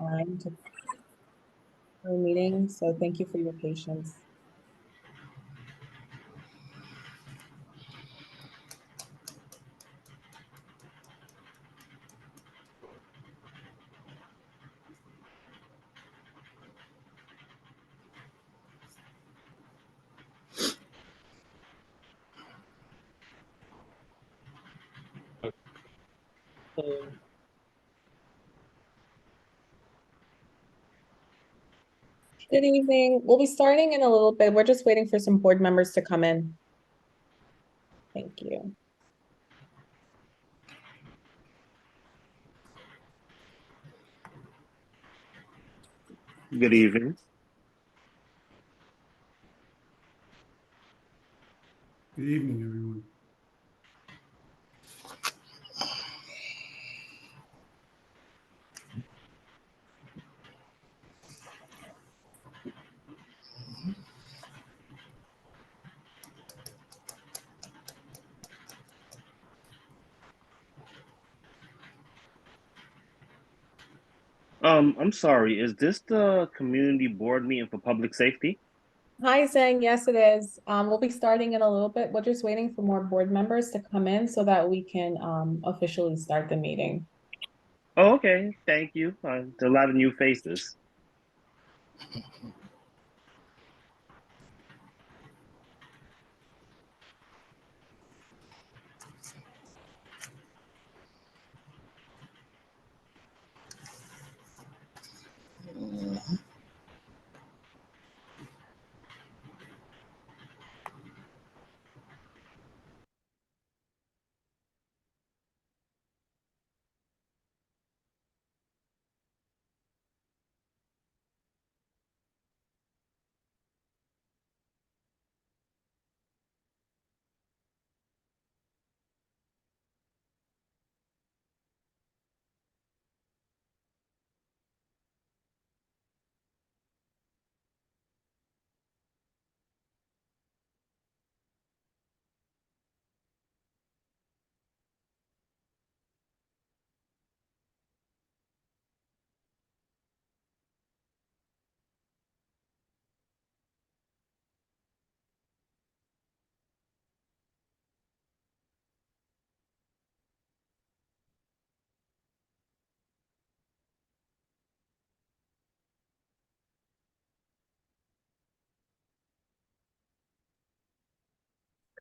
time to our meeting, so thank you for your patience. Good evening. We'll be starting in a little bit. We're just waiting for some board members to come in. Thank you. Good evening. Good evening, everyone. I'm sorry, is this the community board meeting for public safety? Hi, Zhang. Yes, it is. We'll be starting in a little bit. We're just waiting for more board members to come in so that we can officially start the meeting. Oh, okay. Thank you. There's a lot of new faces.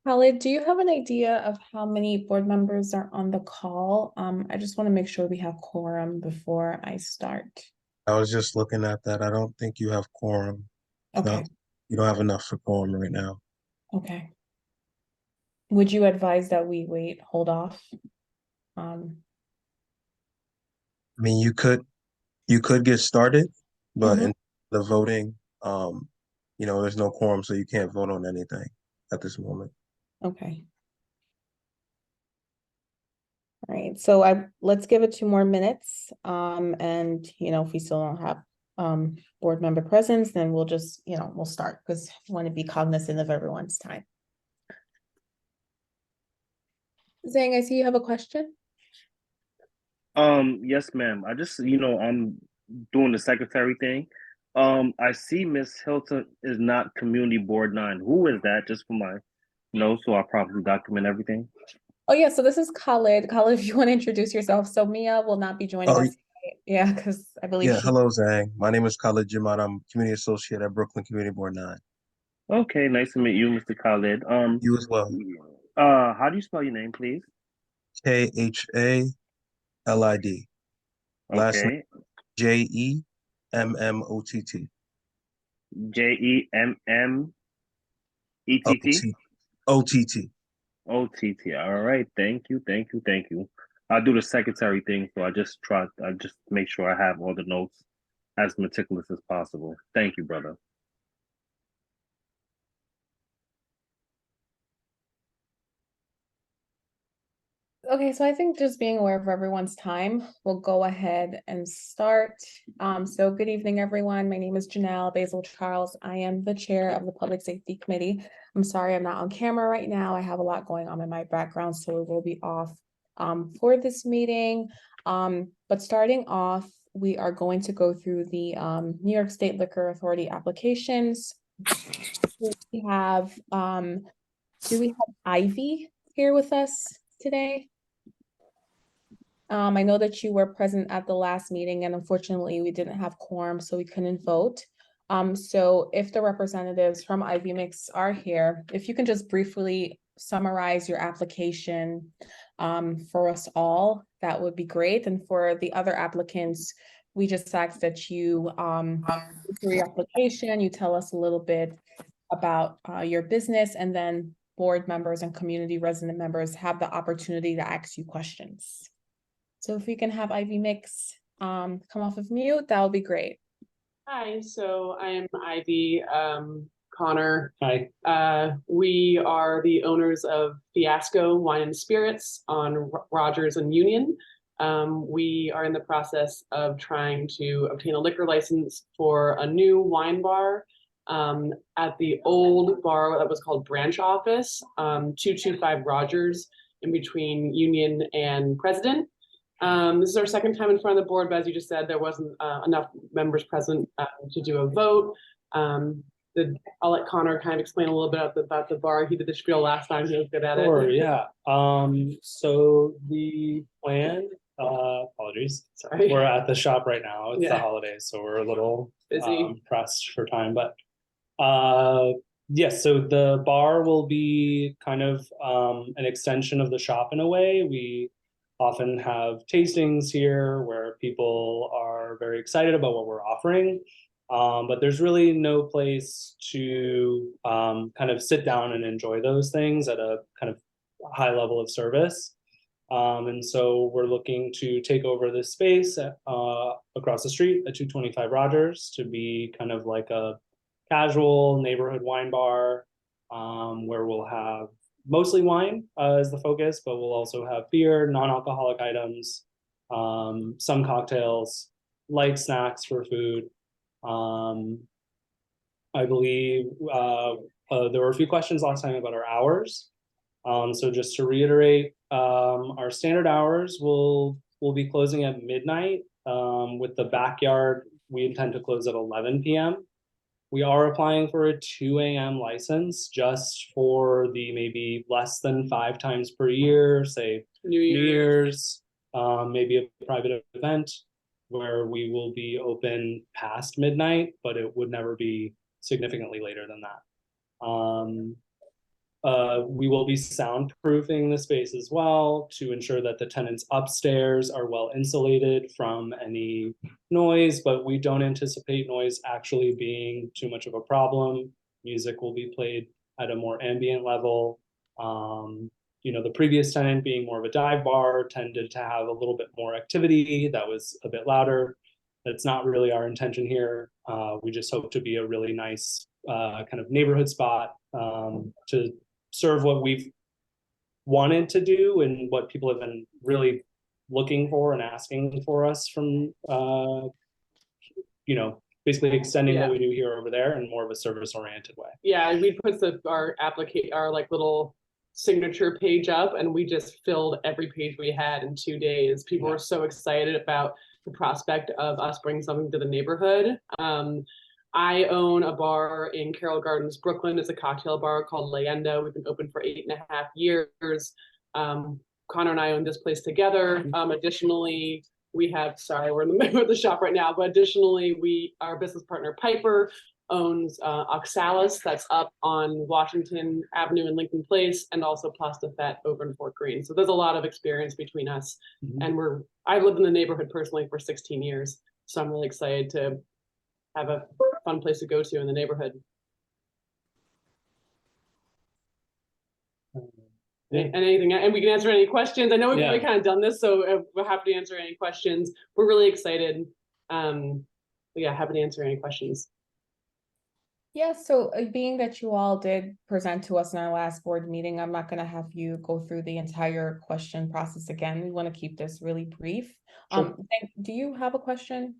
Khalid, do you have an idea of how many board members are on the call? I just want to make sure we have quorum before I start. I was just looking at that. I don't think you have quorum. Okay, You don't have enough for quorum right now. okay. Would you advise that we wait, hold off? I mean, you could get started, but Mhm. in the voting, there's no quorum, so you can't vote on anything at this moment. Okay. All right, so let's give it 2 more minutes. And if we still don't have board member presence, then we'll just, we'll start because we want to be cognizant of everyone's time. Zhang, I see you have a question. Yes, ma'am. I'm doing the secretary thing. I see Miss Hilton is not community board 9. Who is that? Just for my notes, so I properly document everything. Oh yeah, so this is Khalid. Khalid, if you want to introduce yourself. So Mia will not be joining Oh, us today. Yeah, because I believe yeah. she. Hello, Zhang. My name is Khalid Jamaat. I'm Community Associate at Brooklyn Community Board 9. Okay, nice to meet you, Mr. Khalid. You as well. How do you spell your name, please? KHALID. Last name Okay. JEMMOTT. JEMMETT. OTT. OTT. All right. Thank you. Thank you. Thank you. I'll do the secretary thing, so I just make sure I have all the notes as meticulous as possible. Thank you, brother. Okay, so I think just being aware of everyone's time, we'll go ahead and start. So good evening, everyone. My name is Janelle Basil Charles. I am the chair of the Public Safety Committee. I'm sorry I'm not on camera right now. I have a lot going on in my background, so we will be off for this meeting. But starting off, we are going to go through the New York State Liquor Authority applications. We have do we have Ivy here with us today? I know that you were present at the last meeting, and unfortunately we didn't have quorum, so we couldn't vote. So if the representatives from Ivy Mix are here, if you can just briefly summarize your application for us all, that would be great. And for the other applicants, we just ask that you through your application, you tell us a little bit about your business, and then board members and community resident members have the opportunity to ask you questions. So if we can have Ivy Mix come off of mute, that would be great. Hi, so I am Ivy, Connor. Hi. We are the owners of Fiasco Wine and Spirits on Rogers and Union. We are in the process of trying to obtain a liquor license for a new wine bar at the old bar that was called Branch Office, 225 Rogers, in between Union and President. This is our second time in front of the board, but as you just said, there wasn't enough members present to do a vote. I'll let Connor kind of explain a little bit about the bar. He did the spiel last time. He was good at it. Sure, yeah. So the plan, apologies. Sorry. We're at the shop right now. It's the Yeah. holidays, so we're a little Busy. pressed for time, but yes, so the bar will be kind of an extension of the shop in a way. We often have tastings here where people are very excited about what we're offering. But there's really no place to kind of sit down and enjoy those things at a kind of high level of service. And so we're looking to take over this space across the street at 225 Rogers to be kind of like a casual neighborhood wine bar where we'll have mostly wine as the focus, but we'll also have beer, non-alcoholic items, some cocktails, light snacks for food. I believe there were a few questions last time about our hours. So just to reiterate, our standard hours will be closing at midnight. With the backyard, we intend to close at 11 p.m. We are applying for a 2 a.m. license just for the maybe less than 5 times per year, say New New Year's. Year's, maybe a private event where we will be open past midnight, but it would never be significantly later than that. We will be soundproofing the space as well to ensure that the tenants upstairs are well insulated from any noise, but we don't anticipate noise actually being too much of a problem. Music will be played at a more ambient level. You know, the previous tenant, being more of a dive bar, tended to have a little bit more activity that was a bit louder. That's not really our intention here. We just hope to be a really nice kind of neighborhood spot to serve what we've wanted to do and what people have been really looking for and asking for us from, you know, basically extending what we do here over there in more of a service oriented way. Yeah, we put our like little signature page up, and we just filled every page we had in 2 days. People were so excited about the prospect of us bringing something to the neighborhood. I own a bar in Carroll Gardens, Brooklyn. It's a cocktail bar called Leyenda. We've been open for 8.5 years. Connor and I own this place together. Additionally, we have, sorry, we're in the middle of the shop right now, but additionally, our business partner Piper owns Oxalis, that's up on Washington Avenue in Lincoln Place, and also Plastifet over in Fort Greene. So there's a lot of experience between us. And I've lived in the neighborhood personally for 16 years. So I'm really excited to have a fun place to go to in the neighborhood. And anything, and we can answer any questions. I know we've already kind of done this, so we're happy to answer any questions. We're really excited. Yeah, happy to answer any questions. Yeah, so being that you all did present to us in our last board meeting, I'm not going to have you go through the entire question process again. We want to keep this really brief. Sure. Do you have a question?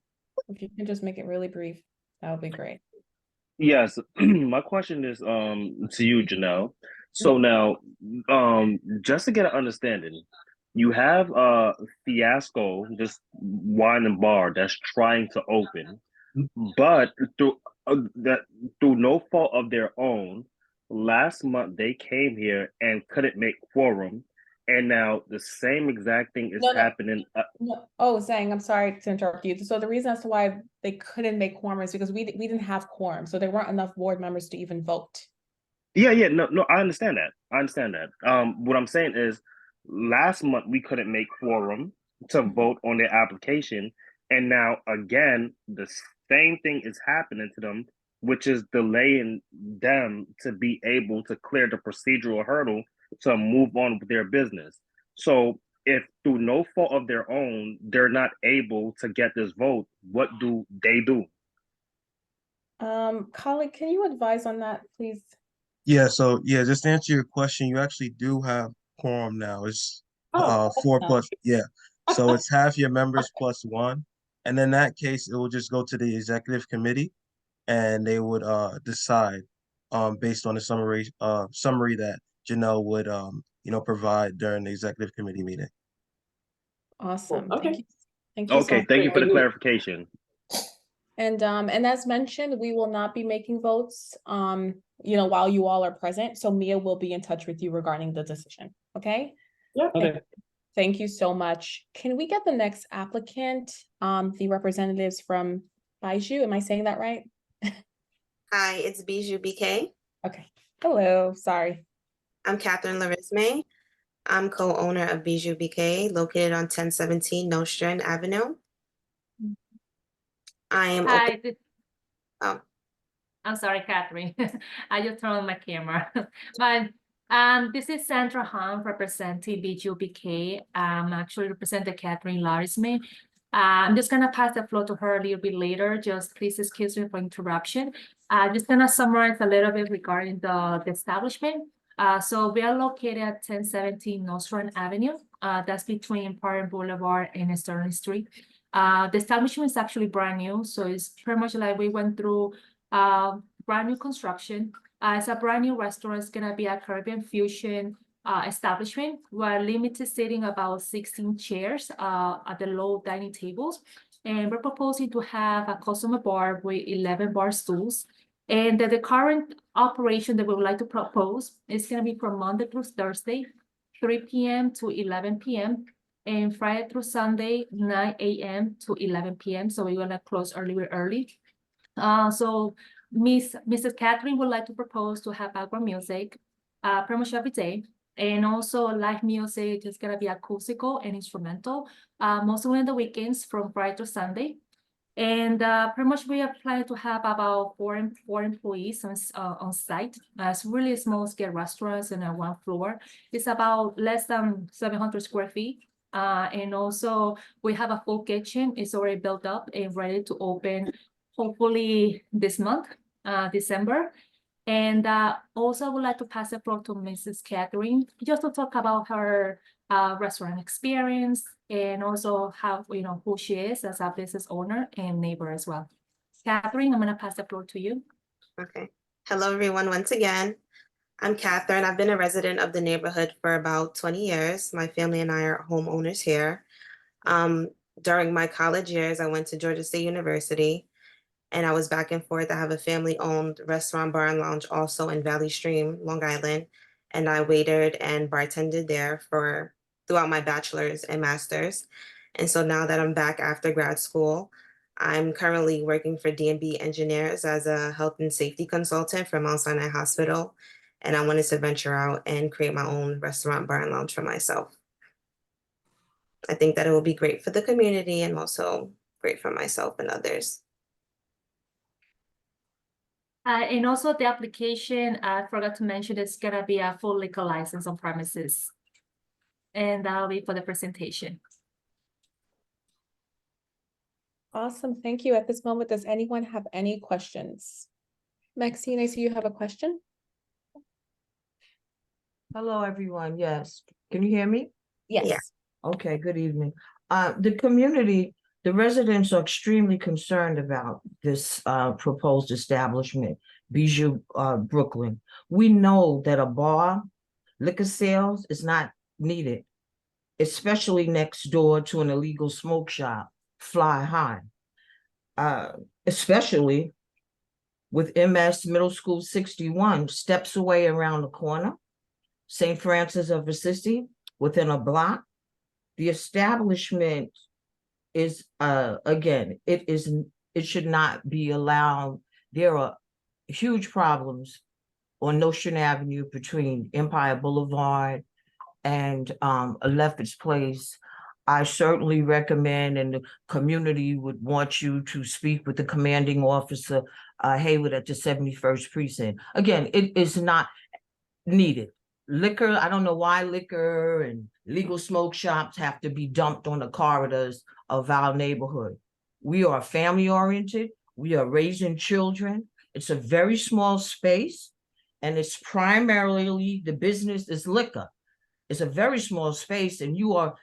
If you can just make it really brief, that would be great. Yes, my question is to you, Janelle. So now, just to get an understanding, You have Fiasco, this wine and bar that's trying to open, but that through no fault of their own, last month they came here and couldn't make quorum, and now the same exact thing is No, no. happening. No, oh, Zhang, I'm sorry to interrupt you. So the reason as to why they couldn't make quorum is because we didn't have quorum, so there weren't enough board members to even vote. Yeah, no, I understand that. I understand that. What I'm saying is, last month we couldn't make quorum to vote on their application, and now again the same thing is happening to them, which is delaying them to be able to clear the procedural hurdle to move on with their business. So if through no fault of their own they're not able to get this vote, what do they do? Colleague, can you advise on that, please? Yeah, so yeah, just to answer your question, you actually do have quorum now. It's Oh, four awesome. plus, yeah. So it's half your members plus one. And in that case, it will just go to the executive committee and they would decide based on the summary that Janelle would provide during the executive committee meeting. Awesome. Okay. Thank you so Okay, much. thank you for the Great. clarification. And as mentioned, we will not be making votes, while you all are present. So Mia will be in touch with you regarding the decision. Okay? Yeah. Okay. Thank you so much. Can we get the next applicant, the representatives from Baiju? Am I saying that right? Hi, it's Bijou BK. Okay. Hello, sorry. I'm Catherine Larisme. I'm co-owner of Bijou BK, located on 1017 Nostrand Avenue. I am open. Hi, Oh, I'm sorry, Catherine. I just turned on my camera. But this is Sandra Hahn representing BJUBK. Actually representing Catherine Larisme. I'm just gonna pass the floor to her a little bit later. Just please excuse me for interruption. I'm just gonna summarize a little bit regarding the establishment. So we are located at 1017 Nostrand Avenue. That's between Park Boulevard and Sterling Street. The establishment is actually brand new, so it's pretty much like we went through brand new construction. It's a brand new restaurant. It's gonna be a Caribbean fusion establishment. We're limited seating about 16 chairs at the low dining tables, and we're proposing to have a customer bar with 11 bar stools. And the current operation that we would like to propose is gonna be from Monday through Thursday, 3 p.m. to 11 p.m. and Friday through Sunday, 9 a.m. to 11 p.m. So we're gonna close early. So Mrs. Catherine would like to propose to have background music pretty much every day. And also live music is gonna be acoustical and instrumental, mostly on the weekends from Friday to Sunday. And pretty much we are planning to have about four employees on site. It's really small scale restaurants and one floor. It's about less than 700 square feet. And also we have a full kitchen. It's already built up and ready to open hopefully this month, December. And also I would like to pass the floor to Mrs. Catherine just to talk about her restaurant experience and also how, who she is as a business owner and neighbor as well. Catherine, I'm gonna pass the floor to you. okay. Hello, everyone, once again. I'm Catherine. I've been a resident of the neighborhood for about 20 years. My family and I are homeowners here. During my college years, I went to Georgia State University, and I was back and forth. I have a family-owned restaurant, bar, and lounge also in Valley Stream, Long Island, and I waitered and bartended there throughout my bachelor's and master's. And so now that I'm back after grad school, I'm currently working for D&B Engineers as a health and safety consultant for Mount Sinai Hospital. And I wanted to venture out and create my own restaurant, bar, and lounge for myself. I think that it will be great for the community and also great for myself and others. And also the application, I forgot to mention, it's gonna be a full liquor license on premises. And that'll be for the presentation. Awesome. Thank you. At this moment, does anyone have any questions? Maxine, I see you have a question. Hello, everyone. Yes. Can you hear me? Yes. Yeah. Okay, good evening. The community, the residents are extremely concerned about this proposed establishment, Bijou Brooklyn. We know that a bar, liquor sales is not needed especially next door to an illegal smoke shop, fly high. Especially with MS Middle School 61 steps away around the corner, St. Francis of Assisi within a block. The establishment is, again, it should not be allowed. There are huge problems on Nostrand Avenue between Empire Boulevard and Lefferts Place. I certainly recommend, and the community would want you to speak with the commanding officer, Hayward, at the 71st precinct. Again, it is not needed. Liquor, I don't know why liquor and legal smoke shops have to be dumped on the corridors of our neighborhood. We are family oriented. We are raising children. It's a very small space, and it's primarily the business is liquor. It's a very small space, and you are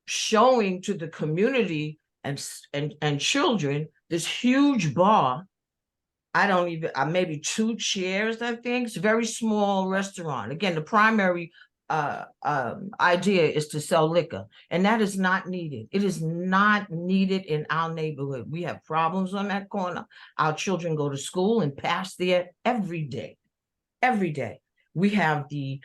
showing to the community and children this huge bar. I don't even, maybe 2 chairs, I think. It's a very small restaurant. Again, the primary idea is to sell liquor, and that is not needed. It is not needed in our neighborhood. We have problems on that corner. Our children go to school and pass there every day. Every day. We have the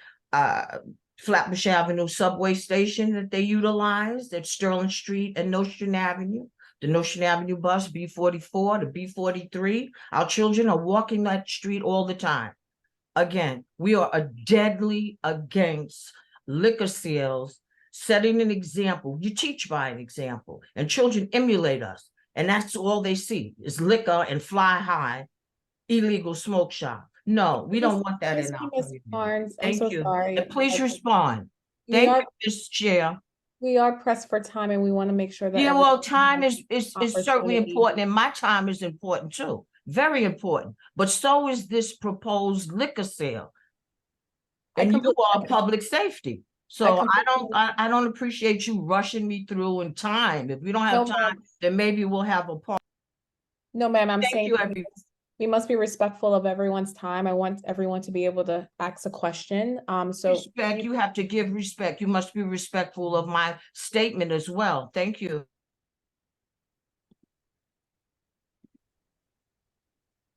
Flatbush Avenue subway station that they utilize at Sterling Street and Nostrand Avenue. The Nostrand Avenue bus, B44, the B43. Our children are walking that street all the time. Again, we are deadly against liquor sales, setting an example. You teach by an example, and children emulate us. And that's all they see is liquor and fly high, illegal smoke shop. No, we don't want that in our Ms. community. Barnes, I'm Thank so you. sorry. And please I- respond. We Thank are, you, Ms. Chair. we are pressed for time, and we want to make sure that. Yeah, well, everyone time has is an certainly opportunity. important, and my time is important too. Very important. But so is this proposed liquor sale. I And you completely are agree. public safety. So completely- I don't appreciate you rushing me through in time. If we don't have No, time, ma'am. then maybe we'll have a part. No, ma'am, I'm Thank saying you, that we must be respectful of everyone's time. I want everyone to be able to ask a question. So Respect, you have to give respect. You must be respectful of my statement as well. Thank you.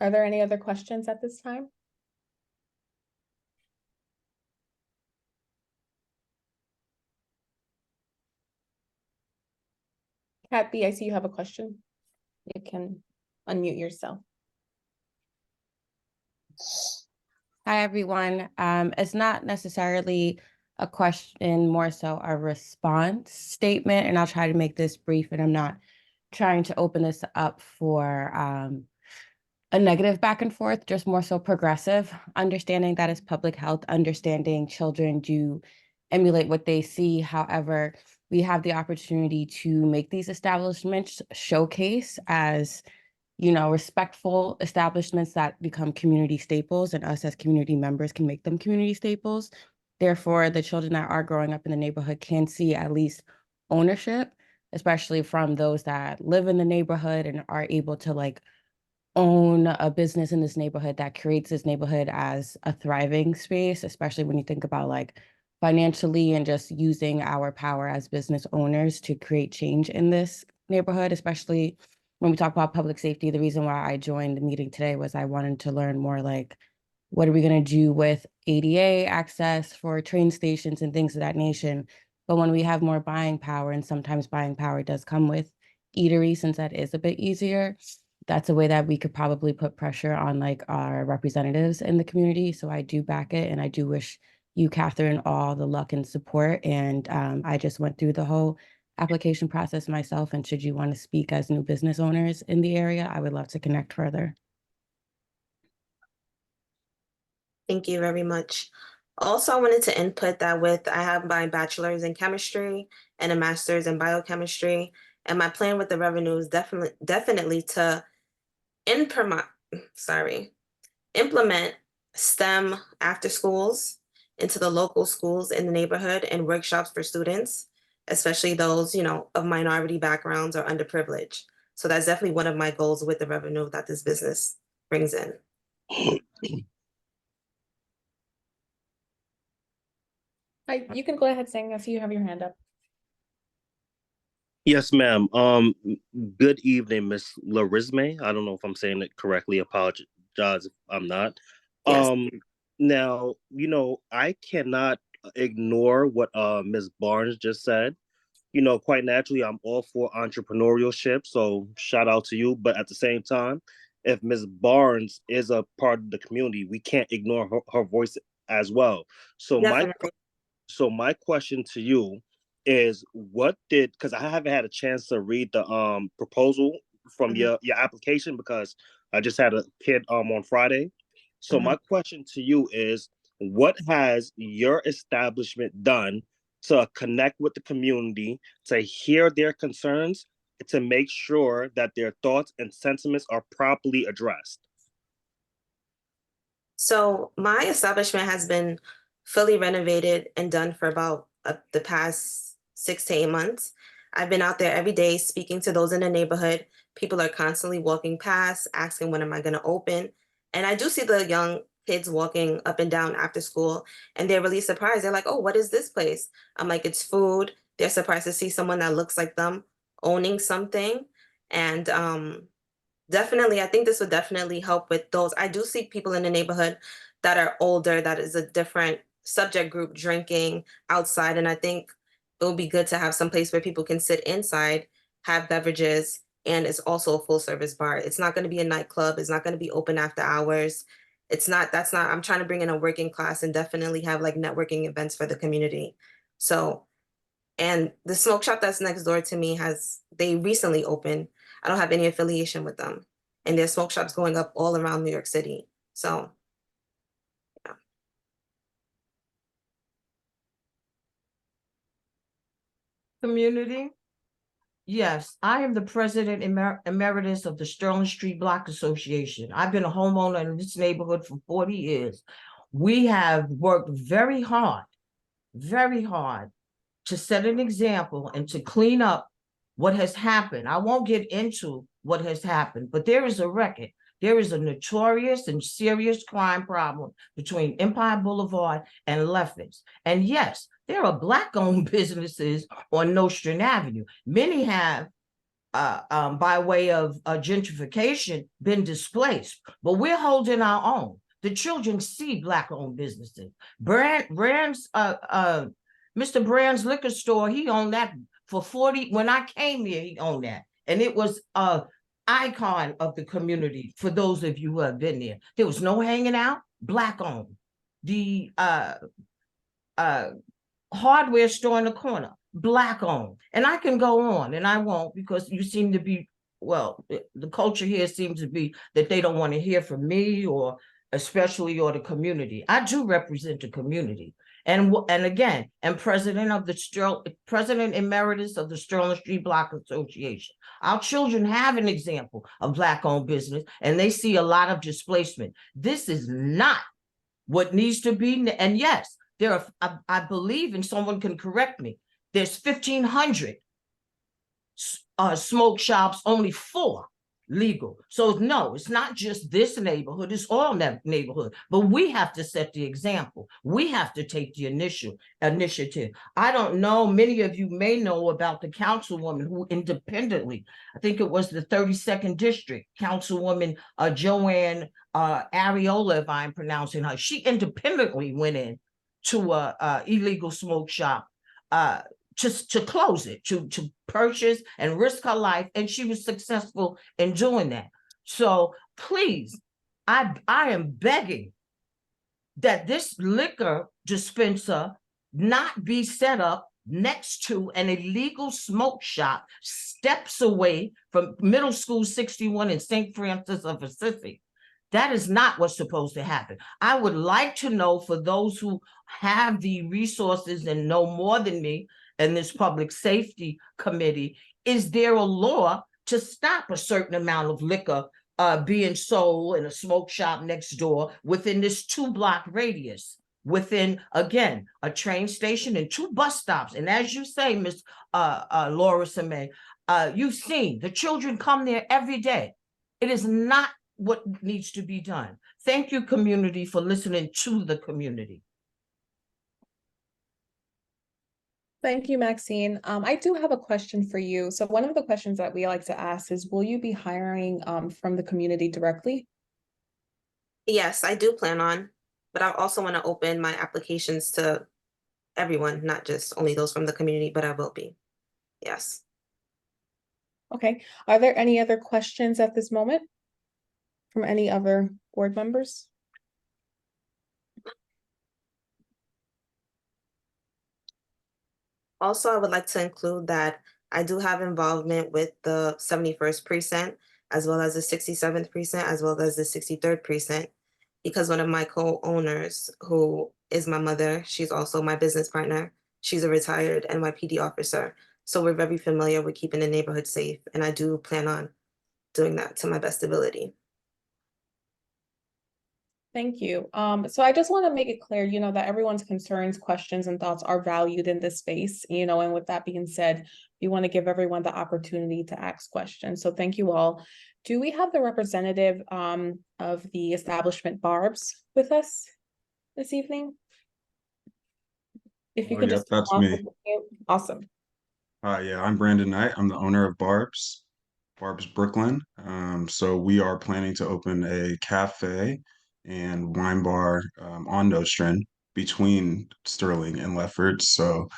are there any other questions at this time? Kat B, I see you have a question. You can unmute yourself. Hi, everyone. It's not necessarily a question, more so a response statement, and I'll try to make this brief, and I'm not trying to open this up for a negative back and forth, just more so progressive, understanding that it's public health, understanding children do emulate what they see. However, we have the opportunity to make these establishments showcase as, you know, respectful establishments that become community staples, and us as community members can make them community staples. Therefore, the children that are growing up in the neighborhood can see at least ownership, especially from those that live in the neighborhood and are able to like own a business in this neighborhood that creates this neighborhood as a thriving space, especially when you think about like financially and just using our power as business owners to create change in this neighborhood, especially when we talk about public safety. The reason why I joined the meeting today was I wanted to learn more like, what are we going to do with ADA access for train stations and things of that nation? But when we have more buying power, and sometimes buying power does come with eatery, since that is a bit easier, that's a way that we could probably put pressure on like our representatives in the community. So I do back it, and I do wish you, Catherine, all the luck and support. And I just went through the whole application process myself, and should you want to speak as new business owners in the area, I would love to connect further. Thank you very much. Also, I wanted to input that I have my bachelor's in chemistry and a master's in biochemistry, and my plan with the revenue is definitely to implement STEM after schools into the local schools in the neighborhood and workshops for students, especially those, you know, of minority backgrounds or underprivileged. So that's definitely one of my goals with the revenue that this business brings in. You can go ahead, Sang. I see you have your hand up. Yes, ma'am. Good evening, Miss Larisme. I don't know if I'm saying it correctly. Apologize if I'm not. Yes. Um, Now, I cannot ignore what Ms. Barnes just said. Quite naturally, I'm all for entrepreneurship, so shout out to you. But at the same time, if Ms. Barnes is a part of the community, we can't ignore her voice as well. So my Definitely. so my question to you is, what did, because I haven't had a chance to read the proposal from Mhm. your application, because I just had a kid on Friday. So Mhm. my question to you is, what has your establishment done to connect with the community, to hear their concerns, to make sure that their thoughts and sentiments are properly addressed? So my establishment has been fully renovated and done for about the past 6 to 8 months. I've been out there every day speaking to those in the neighborhood. People are constantly walking past, asking when am I going to open. And I do see the young kids walking up and down after school, and they're really surprised. They're like, "Oh, what is this place?" I'm like, "It's food." They're surprised to see someone that looks like them owning something. And definitely, I think this would definitely help with those. I do see people in the neighborhood that are older, that is a different subject group drinking outside. And I think it would be good to have some place where people can sit inside, have beverages, and it's also a full service bar. It's not going to be a nightclub, it's not going to be open after hours. That's not, I'm trying to bring in a working class and definitely have like networking events for the community. So, and the smoke shop that's next door to me they recently opened. I don't have any affiliation with them. And there's smoke shops going up all around New York City. So, yeah. Community? Yes, I am the president emeritus of the Sterling Street Block Association. I've been a homeowner in this neighborhood for 40 years. We have worked very hard to set an example and to clean up what has happened. I won't get into what has happened, but there is a record. There is a notorious and serious crime problem between Empire Boulevard and Lefferts. And yes, there are Black-owned businesses on Nostrand Avenue. Many have by way of gentrification, been displaced, but we're holding our own. The children see Black-owned businesses. Mr. Brand's liquor store, he owned that for 40. When I came here, he owned that, and it was a icon of the community. For those of you who have been there, there was no hanging out. Black-owned. The hardware store in the corner, Black-owned. And I can go on, and I won't, because you seem to be, well, the culture here seems to be that they don't want to hear from me, or especially, or the community. I do represent the community. And again, I'm president emeritus of the Sterling Street Block Association. Our children have an example of Black-owned business, and they see a lot of displacement. This is not what needs to be. And yes, there are, I believe, and someone can correct me, there's 1,500 smoke shops, only 4 legal. So no, it's not just this neighborhood, it's all that neighborhood. But we have to set the example. We have to take the initiative. I don't know, many of you may know about the councilwoman who independently, I think it was the 32nd District, Councilwoman Joanne Ariola, if I'm pronouncing her. She independently went in to a illegal smoke shop just to close it, to purchase and risk her life, and she was successful in doing that. So please, I am begging that this liquor dispenser not be set up next to an illegal smoke shop steps away from Middle School 61 in St. Francis of Assisi. That is not what's supposed to happen. I would like to know, for those who have the resources and know more than me in this public safety committee, is there a law to stop a certain amount of liquor being sold in a smoke shop next door within this 2-block radius, within, again, a train station and 2 bus stops? And as you say, Ms. Laura Samay, you've seen the children come there every day. It is not what needs to be done. Thank you, community, for listening to the community. Thank you, Maxine. I do have a question for you. So one of the questions that we like to ask is, will you be hiring from the community directly? Yes, I do plan on, but I also want to open my applications to everyone, not just only those from the community, but I will be. Yes. Okay, are there any other questions at this moment from any other board members? Also, I would like to include that I do have involvement with the 71st precinct, as well as the 67th precinct, as well as the 63rd precinct, because one of my co-owners, who is my mother, she's also my business partner. She's a retired NYPD officer. So we're very familiar with keeping the neighborhood safe, and I do plan on doing that to my best ability. Thank you. So I just want to make it clear, that everyone's concerns, questions, and thoughts are valued in this space, and with that being said, we want to give everyone the opportunity to ask questions. So thank you all. Do we have the representative of the establishment Barb's with us this evening? If you Oh, could yep, just. that's come off me. of mute. Awesome. Yeah, I'm Brandon Knight. I'm the owner of Barb's Brooklyn. So we are planning to open a cafe and wine bar on Nostrand between Sterling and Lefferts. So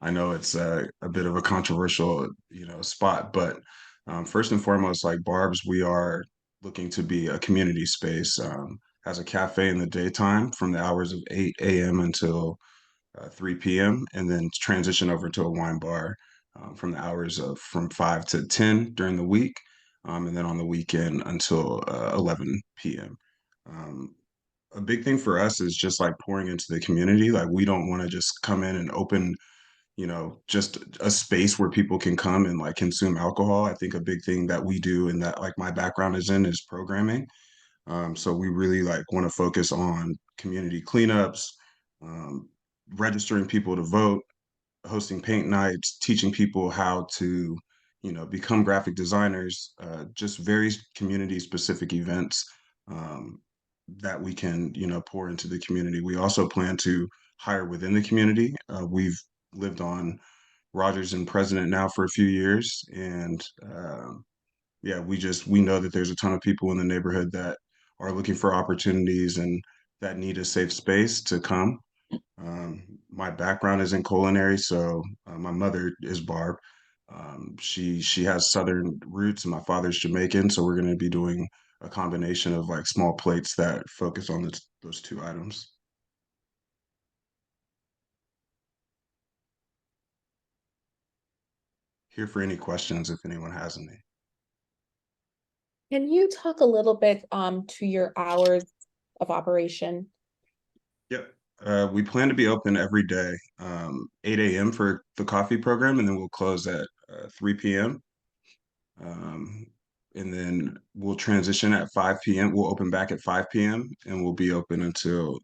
I know it's a bit of a controversial, spot, but first and foremost, like Barb's, we are looking to be a community space. Has a cafe in the daytime from the hours of 8 a.m. until 3 p.m. and then transition over to a wine bar from the hours of from 5 to 10 during the week, and then on the weekend until 11 p.m. A big thing for us is just like pouring into the community. Like we don't want to just come in and open, just a space where people can come and like consume alcohol. I think a big thing that we do and that like my background is in is programming. So we really like want to focus on community cleanups, um, registering people to vote, hosting paint nights, teaching people how to, become graphic designers, just very community specific events that we can, pour into the community. We also plan to hire within the community. We've lived on Rogers and President now for a few years, and yeah, we know that there's a ton of people in the neighborhood that are looking for opportunities and that need a safe space to come. My background is in culinary, so my mother is Barb. She has Southern roots, and my father's Jamaican. So we're going to be doing a combination of like small plates that focus on those two items. Here for any questions if anyone has any. Can you talk a little bit to your hours of operation? Yep. We plan to be open every day, 8 a.m. for the coffee program, and then we'll close at 3 p.m. And then we'll transition at 5 p.m. We'll open back at 5 p.m. and we'll be open until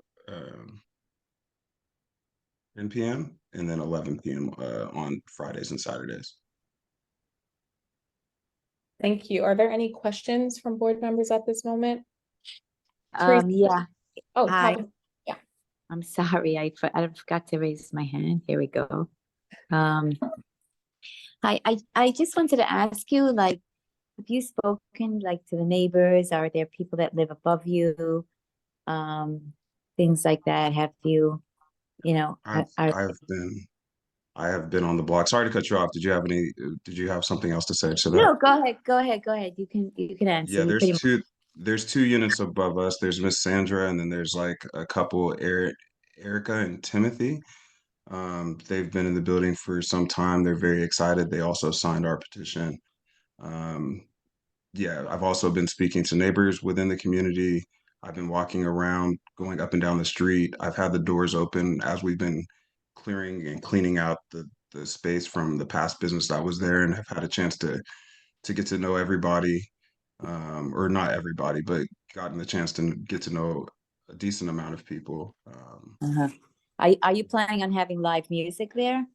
10 p.m. and then 11 p.m. On Fridays and Saturdays. Thank you. Are there any questions from board members at this moment? Teresa? Yeah, Oh, hi. Colin. Yeah. I'm sorry, I forgot to raise my hand. Here we go. I just wanted to ask you, like, have you spoken like to the neighbors? Are there people that live above you? Things like that. Have you, I have been on the block. Sorry to cut you off. Did you have something else to say to that? No, go ahead. You can answer. Yeah, You pretty much. there's two units above us. There's Miss Sandra, and then there's like a couple, Erica and Timothy. They've been in the building for some time. They're very excited. They also signed our petition. Yeah, I've also been speaking to neighbors within the community. I've been walking around, going up and down the street. I've had the doors open as we've been clearing and cleaning out the space from the past business that was there, and have had a chance to get to know everybody, or not everybody, but gotten the chance to get to know a decent amount of people. Uh-huh. Are you planning on having live music there?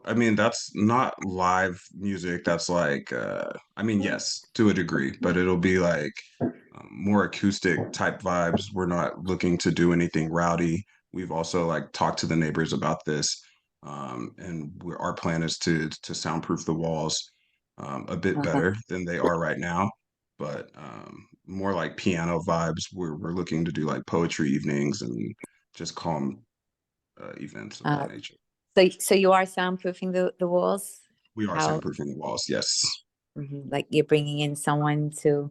I mean, that's not live music. That's like, I mean, yes, to a degree, but it'll be like more acoustic type vibes. We're not looking to do anything rowdy. We've also like talked to the neighbors about this. And our plan is to soundproof the walls a bit better than they are right now, but more like piano vibes. We're looking to do like poetry evenings and just calm events of that nature. So you are soundproofing the walls? We are How- soundproofing the walls, yes. Like you're bringing in someone to,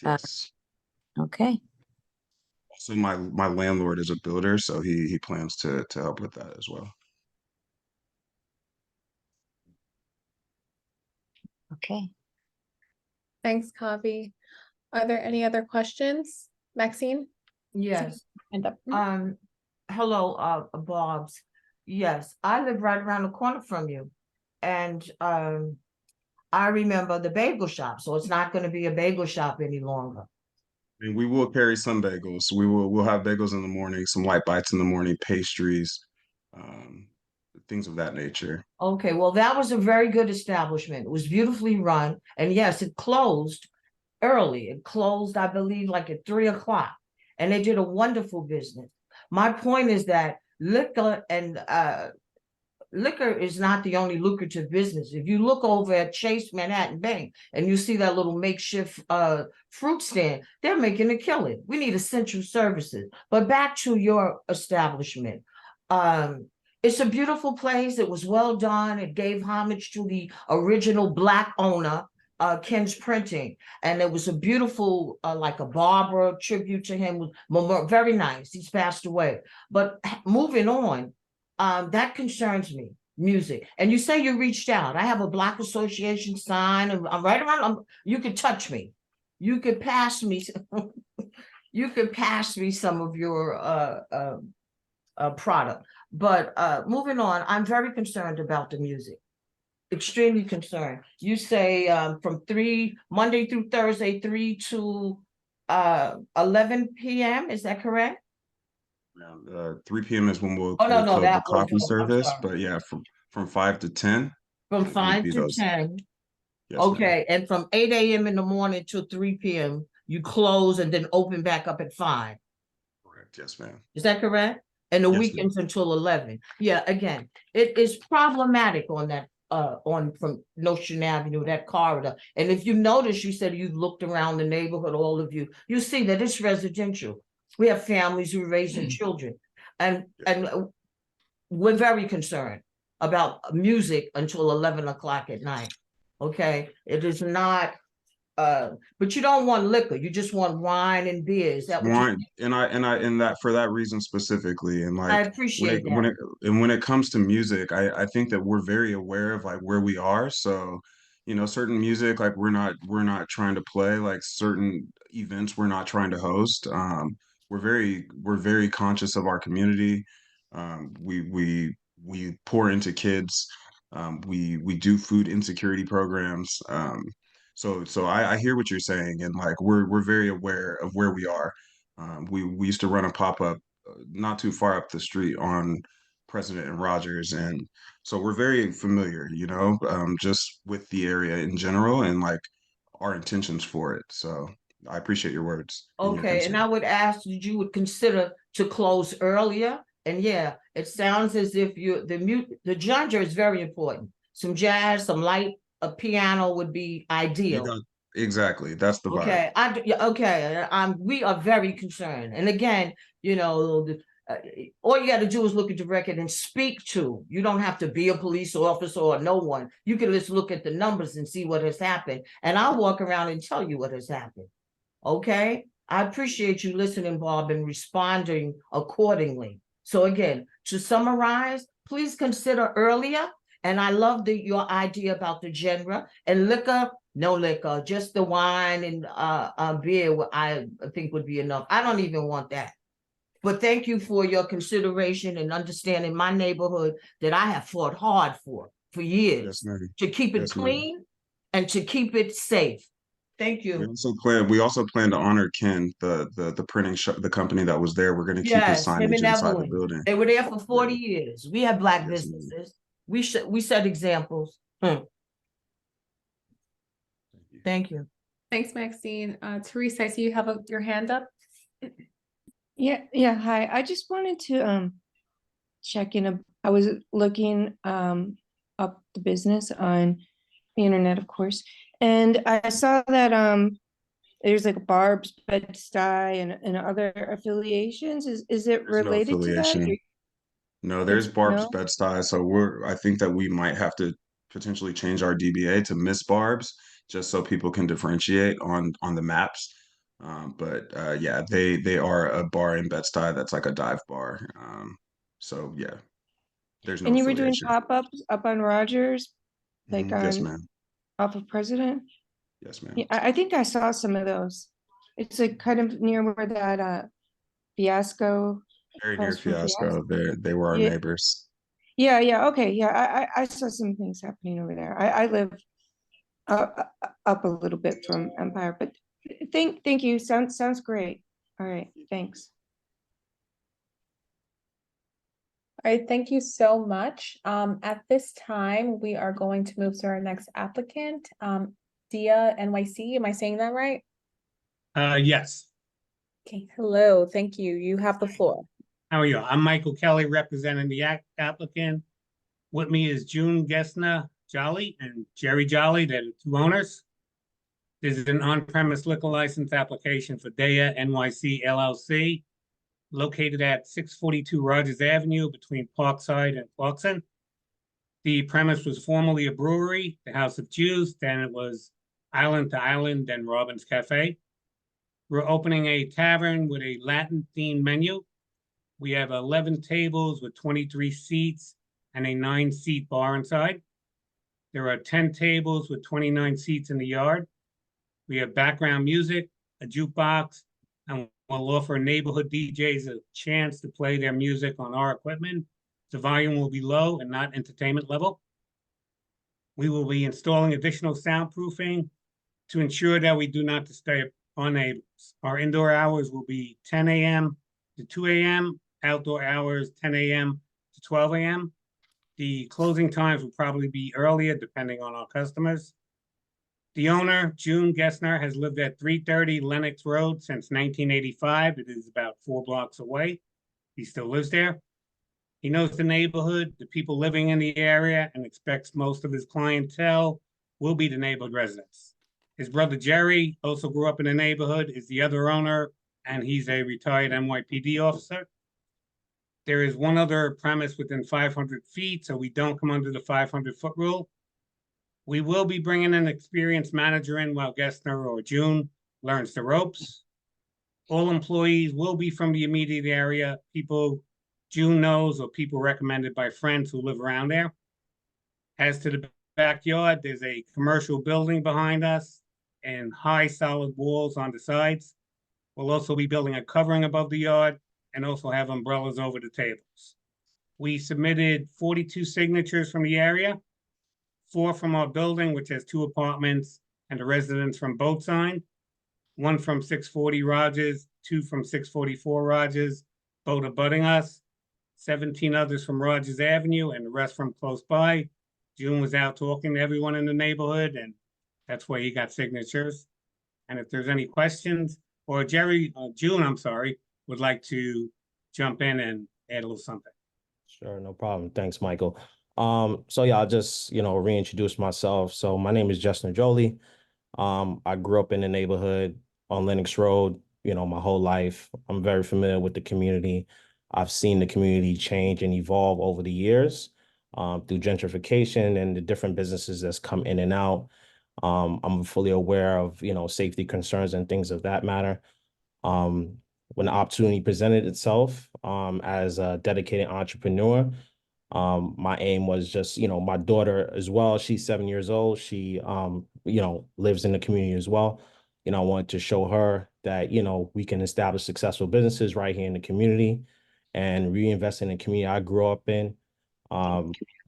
Yes. okay, So my landlord is a builder, so he plans to help with that as well. okay. Thanks, Kavi. Are there any other questions? Maxine? Yes. Hand up. Hello, Bob's. Yes, I live right around the corner from you. And I remember the bagel shop, so it's not gonna be a bagel shop any longer. And we will carry some bagels. We'll have bagels in the morning, some light bites in the morning, pastries, things of that nature. Okay, well, that was a very good establishment. It was beautifully run, and yes, it closed early. It closed, I believe, like at 3 o'clock, and they did a wonderful business. My point is that liquor is not the only lucrative business. If you look over at Chase Manhattan Bank and you see that little makeshift fruit stand, they're making a killing. We need essential services. But back to your establishment. It's a beautiful place. It was well done. It gave homage to the original Black owner, Ken's Printing. And it was a beautiful, like a Barbara tribute to him. Very nice. He's passed away. But moving on, that concerns me, music. And you say you reached out. I have a Black Association sign, and I'm right around. You could touch me. You could pass me. You could pass me some of your product. But moving on, I'm very concerned about the music. Extremely concerned. You say from 3 Monday through Thursday, 3 to 11 p.m. Is that correct? 3 p.m. is when we'll Oh, no, close the that was- coffee I'm service, sorry. but yeah, from 5 to 10. From would 5 be to those. 10. Yes, ma'am. Okay, and from 8 a.m. in the morning to 3 p.m., you close and then open back up at 5. Correct. Yes, ma'am. Is that correct? And the Yes, ma'am. weekends until 11. Yeah, again, it is problematic on that, from Nostrand Avenue, that corridor. And if you notice, you said you've looked around the neighborhood, all of you, you see that it's residential. We have families who are raising children. And we're very concerned about music until 11 o'clock at night. Okay, it is not, but you don't want liquor, you just want wine and beer. Is that what you? Wine, and that for that reason specifically, and I like appreciate when that. it comes to music, I think that we're very aware of like where we are. So, certain music, like we're not trying to play, like certain events we're not trying to host. We're very conscious of our community. We pour into kids. We do food insecurity programs. So I hear what you're saying, and like we're very aware of where we are. We used to run a pop-up not too far up the street on President and Rogers, and so we're very familiar, just with the area in general and like our intentions for it. So I appreciate your words. And your Okay, and concern. I would ask that you would consider to close earlier. And yeah, it sounds as if the genre is very important. Some jazz, some light, a piano would be ideal. Exactly, that's the vibe. Okay, we are very concerned. And again, all you got to do is look at the record and speak to. You don't have to be a police officer or no one. You can just look at the numbers and see what has happened. And I'll walk around and tell you what has happened. Okay, I appreciate you listening, Bob, and responding accordingly. So again, to summarize, please consider earlier. And I love your idea about the genre and liquor. No liquor, just the wine and beer. I think would be enough. I don't even want that. But thank you for your consideration and understanding my neighborhood that I have fought hard for years, Yes, ma'am. to keep it Yes, ma'am. clean and to keep it safe. Thank you. We also plan to honor Ken, the printing shop, the company that was there. We're going to keep his Yes, him signage and inside the Evelyn. building. They were there for 40 years. We have Black Yes, ma'am. businesses. We set examples. Thank you. Thanks, Maxine. Teresa, I see you have your hand up. Yeah, hi. I just wanted check in. I was looking up the business on the internet, of course, and I saw that there's like Barb's Bed-Stuy and other affiliations. Is it There's no related to that? affiliation. No, there's Barb's No? Bed-Stuy. So I think that we might have to potentially change our DBA to Miss Barb's just so people can differentiate on the maps. But yeah, they are a bar in Bed-Stuy that's like a dive bar. So yeah, there's no And you were doing affiliation. pop-ups up on Rogers, like Yes, on ma'am. off of President? Yes, ma'am. Yeah, I think I saw some of those. It's like kind of near where that Fiasco, Very near across from Fiasco. They were our Yeah, neighbors. yeah, okay, yeah, I saw some things happening over there. I live up a little bit from Empire, but thank you. Sounds great. All right, thanks. All right, thank you so much. At this time, we are going to move to our next applicant, Dia NYC. Am I saying that right? Yes. Okay, hello, thank you. You have the floor. How are you? I'm Michael Kelly representing the applicant. With me is June Gessner Jolly and Jerry Jolly. They're the two owners. This is an on-premise liquor license application for Daya NYC LLC, located at 642 Rogers Avenue between Parkside and Clarkson. The premise was formerly a brewery, the House of Jews, then it was Island to Island, then Robin's Cafe. We're opening a tavern with a Latin-themed menu. We have 11 tables with 23 seats and a 9-seat bar inside. There are 10 tables with 29 seats in the yard. We have background music, a jukebox, and we'll offer neighborhood DJs a chance to play their music on our equipment. The volume will be low and not entertainment level. We will be installing additional soundproofing to ensure that we do not disturb our neighbors. Our indoor hours will be 10 a.m. to 2 a.m., outdoor hours 10 a.m. to 12 a.m. The closing times will probably be earlier depending on our customers. The owner, June Gessner, has lived at 330 Lenox Road since 1985. It is about 4 blocks away. He still lives there. He knows the neighborhood, the people living in the area, and expects most of his clientele will be the neighborhood residents. His brother Jerry also grew up in the neighborhood, is the other owner, and he's a retired NYPD officer. There is one other premise within 500 feet, so we don't come under the 500-foot rule. We will be bringing an experienced manager in while Gessner or June learns the ropes. All employees will be from the immediate area, people June knows or people recommended by friends who live around there. As to the backyard, there's a commercial building behind us and high solid walls on the sides. We'll also be building a covering above the yard and also have umbrellas over the tables. We submitted 42 signatures from the area, 4 from our building, which has 2 apartments and a residence from both sides, 1 from 640 Rogers, 2 from 644 Rogers, both abutting us, 17 others from Rogers Avenue, and the rest from close by. June was out talking to everyone in the neighborhood, and that's where he got signatures. And if there's any questions, or June, I'm sorry, would like to jump in and add a little something. Sure, no problem. Thanks, Michael. So yeah, I'll just, reintroduce myself. So my name is Justin Jolie. I grew up in the neighborhood on Lenox Road, my whole life. I'm very familiar with the community. I've seen the community change and evolve over the years through gentrification and the different businesses that's come in and out. I'm fully aware of, safety concerns and things of that matter. When the opportunity presented itself as a dedicated entrepreneur, my aim was just, my daughter as well, she's 7 years old. She, lives in the community as well. I wanted to show her that, we can establish successful businesses right here in the community, and reinvest in the community I grew up in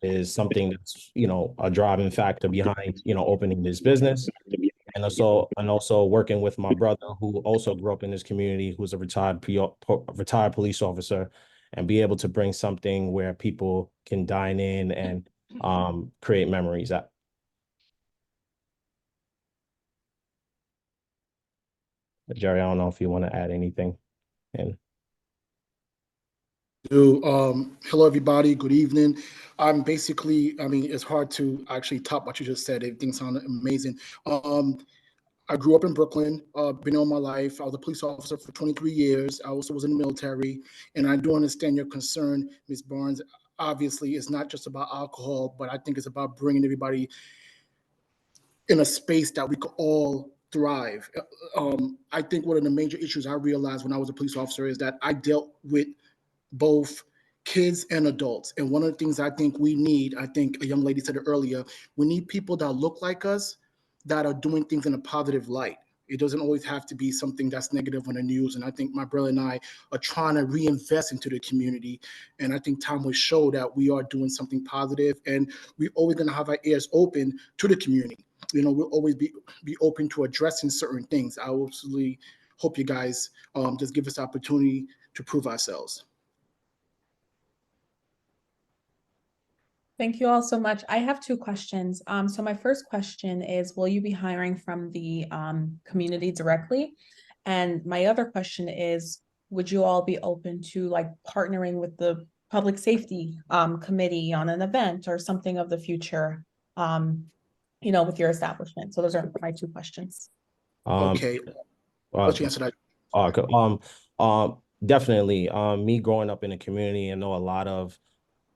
is something that's, a driving factor behind, opening this business. And also working with my brother, who also grew up in this community, who's a retired police officer, and be able to bring something where people can dine in and create memories. Jerry, I don't know if you want to add anything. do. Hello, everybody. Good evening. I'm basically, I mean, it's hard to actually top what you just said. Everything sounded amazing. I grew up in Brooklyn, been all my life. I was a police officer for 23 years. I also was in the military. And I do understand your concern, Ms. Barnes. Obviously, it's not just about alcohol, but I think it's about bringing everybody in a space that we could all thrive. I think one of the major issues I realized when I was a police officer is that I dealt with both kids and adults. And one of the things I think we need, I think a young lady said it earlier, we need people that look like us, that are doing things in a positive light. It doesn't always have to be something that's negative on the news. And I think my brother and I are trying to reinvest into the community. And I think time will show that we are doing something positive, and we're always going to have our ears open to the community. You know, we'll always be open to addressing certain things. I absolutely hope you guys just give us the opportunity to prove ourselves. Thank you all so much. I have two questions. So my first question is, will you be hiring from the community directly? And my other question is, would you all be open to like partnering with the public safety committee on an event or something of the future, you know, with your establishment? So those are my two questions. Okay. What's your answer to that? Definitely. Me growing up in the community, I know a lot of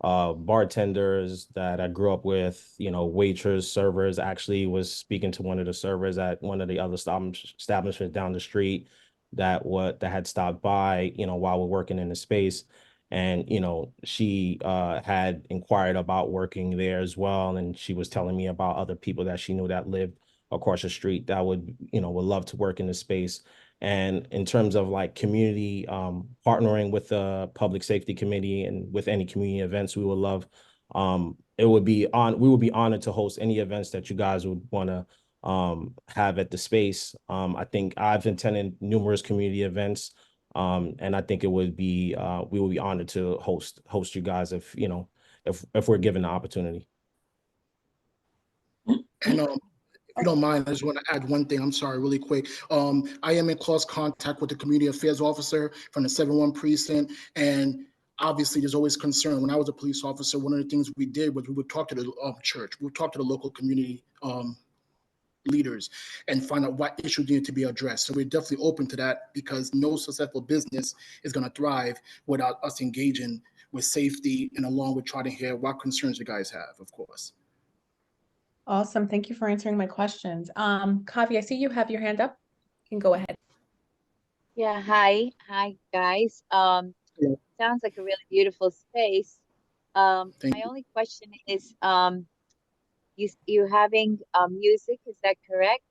bartenders that I grew up with, you know, waiters, servers. Actually was speaking to one of the servers at one of the other establishments down the street that had stopped by, you know, while we're working in the space. And, you know, she had inquired about working there as well. And she was telling me about other people that she knew that lived across the street that would, you know, would love to work in the space. And in terms of like community, partnering with the public safety committee and with any community events, we would love, we would be honored to host any events that you guys would want to have at the space. I think I've attended numerous community events, and I think it would be, we would be honored to host you guys if, you know, if we're given the opportunity. And if you don't mind, I just want to add one thing. I'm sorry, really quick. I am in close contact with the community affairs officer from the 7-1 precinct, and obviously there's always concern. When I was a police officer, one of the things we did was we would talk to the church, we would talk to the local community leaders and find out what issues need to be addressed. So we're definitely open to that, because no successful business is going to thrive without us engaging with safety and along with trying to hear what concerns you guys have, of course. Awesome. Thank you for answering my questions. Kavi, I see you have your hand up. You can go ahead. Yeah, hi guys. Sounds like a really beautiful space. My only question is, you're having music, is that correct?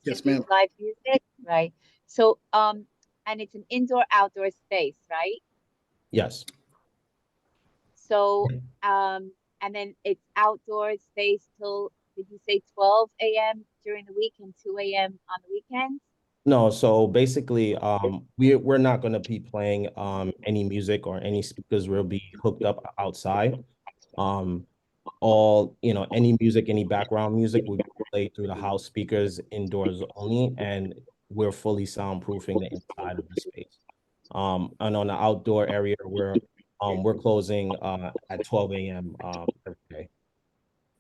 Yes, ma'am. Live music, right? So and it's an indoor-outdoor space, right? Yes. So and then it's outdoor space till, did you say 12 a.m. during the week and 2 a.m. on the weekends? No, so basically, we're not going to be playing any music or any speakers. We'll be hooked up outside. All, you know, any music, any background music will be played through the house speakers indoors only, and we're fully soundproofing the inside of the space. And on the outdoor area, we're closing at 12 a.m. Every day.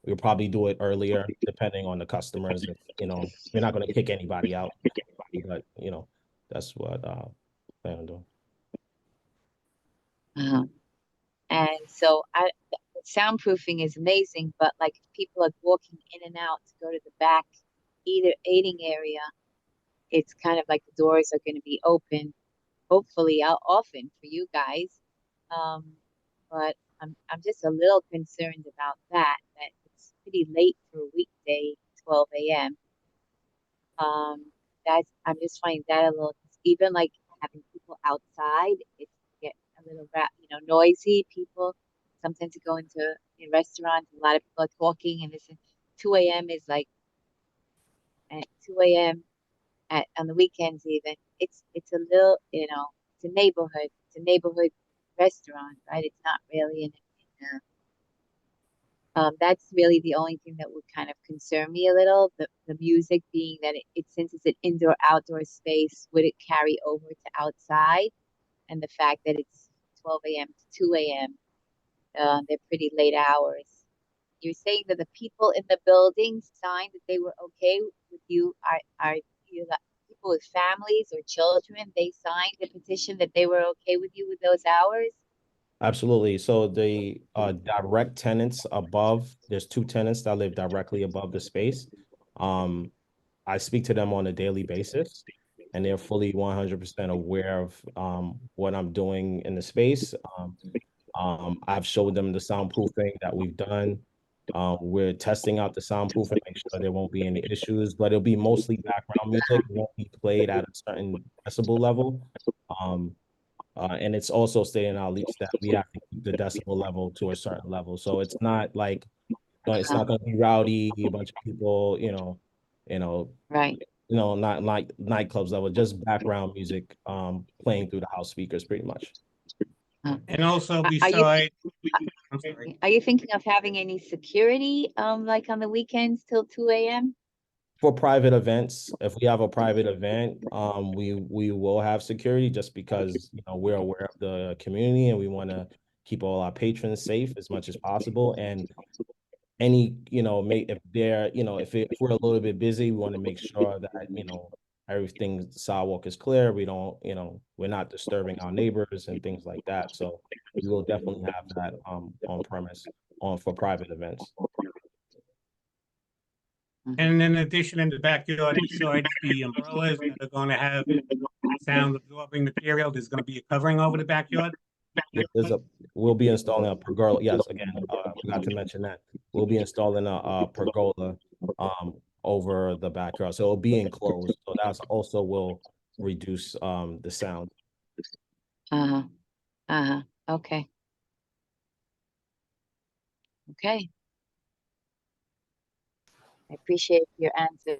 We'll probably do it earlier depending on the customers. If, you know, we're not going to kick anybody out, but you know, that's what I plan on doing. And so soundproofing is amazing, but like if people are walking in and out to go to the back eating area, it's kind of like the doors are going to be open, hopefully often for you guys. But I'm just a little concerned about that it's pretty late for a weekday, 12 a.m. I'm just finding that a little, even like having people outside, it's get a little noisy. People sometimes go into restaurants, a lot of people are talking, and this 2 a.m. is like at 2 a.m. on the weekends even. It's a little, it's a neighborhood restaurant, right? It's not really that's really the only thing that would kind of concern me a little. The music being that since it's an indoor-outdoor space, would it carry over to outside? And the fact that it's 12 a.m. to 2 a.m. They're pretty late hours. You're saying that the people in the building signed that they were okay with you. Are you the people with families or children? They signed the petition that they were okay with you with those hours? Absolutely. So the direct tenants above, there's two tenants that live directly above the space. I speak to them on a daily basis, and they're fully 100% aware of what I'm doing in the space. I've showed them the soundproofing that we've done. We're testing out the soundproofing, make sure there won't be any issues, but it'll be mostly background music. It won't be played at a certain decibel level. And it's also stating in our lease that we have to keep the decibel level to a certain level. So it's not like, it's not going to be rowdy, a bunch of people, Right. Not like nightclubs level, just background music playing through the house speakers pretty much. And also Are you beside, I'm sorry. Are you thinking of having any security, like on the weekends till 2 a.m.? For private events, if we have a private event, we will have security just because, we're aware of the community and we want to keep all our patrons safe as much as possible. And any, if they're, if we're a little bit busy, we want to make sure that, everything, the sidewalk is clear. We don't, we're not disturbing our neighbors and things like that. So we will definitely have that on premise for private events. And in addition, in the backyard, besides the umbrellas that are going to have sound absorbing material, there's going to be a covering over the backyard. We'll be installing a pergola. Yes, again, I forgot to mention that. We'll be installing a pergola over the backyard. So it'll be enclosed. So that's also will reduce the sound. Okay. Okay. I appreciate your answer.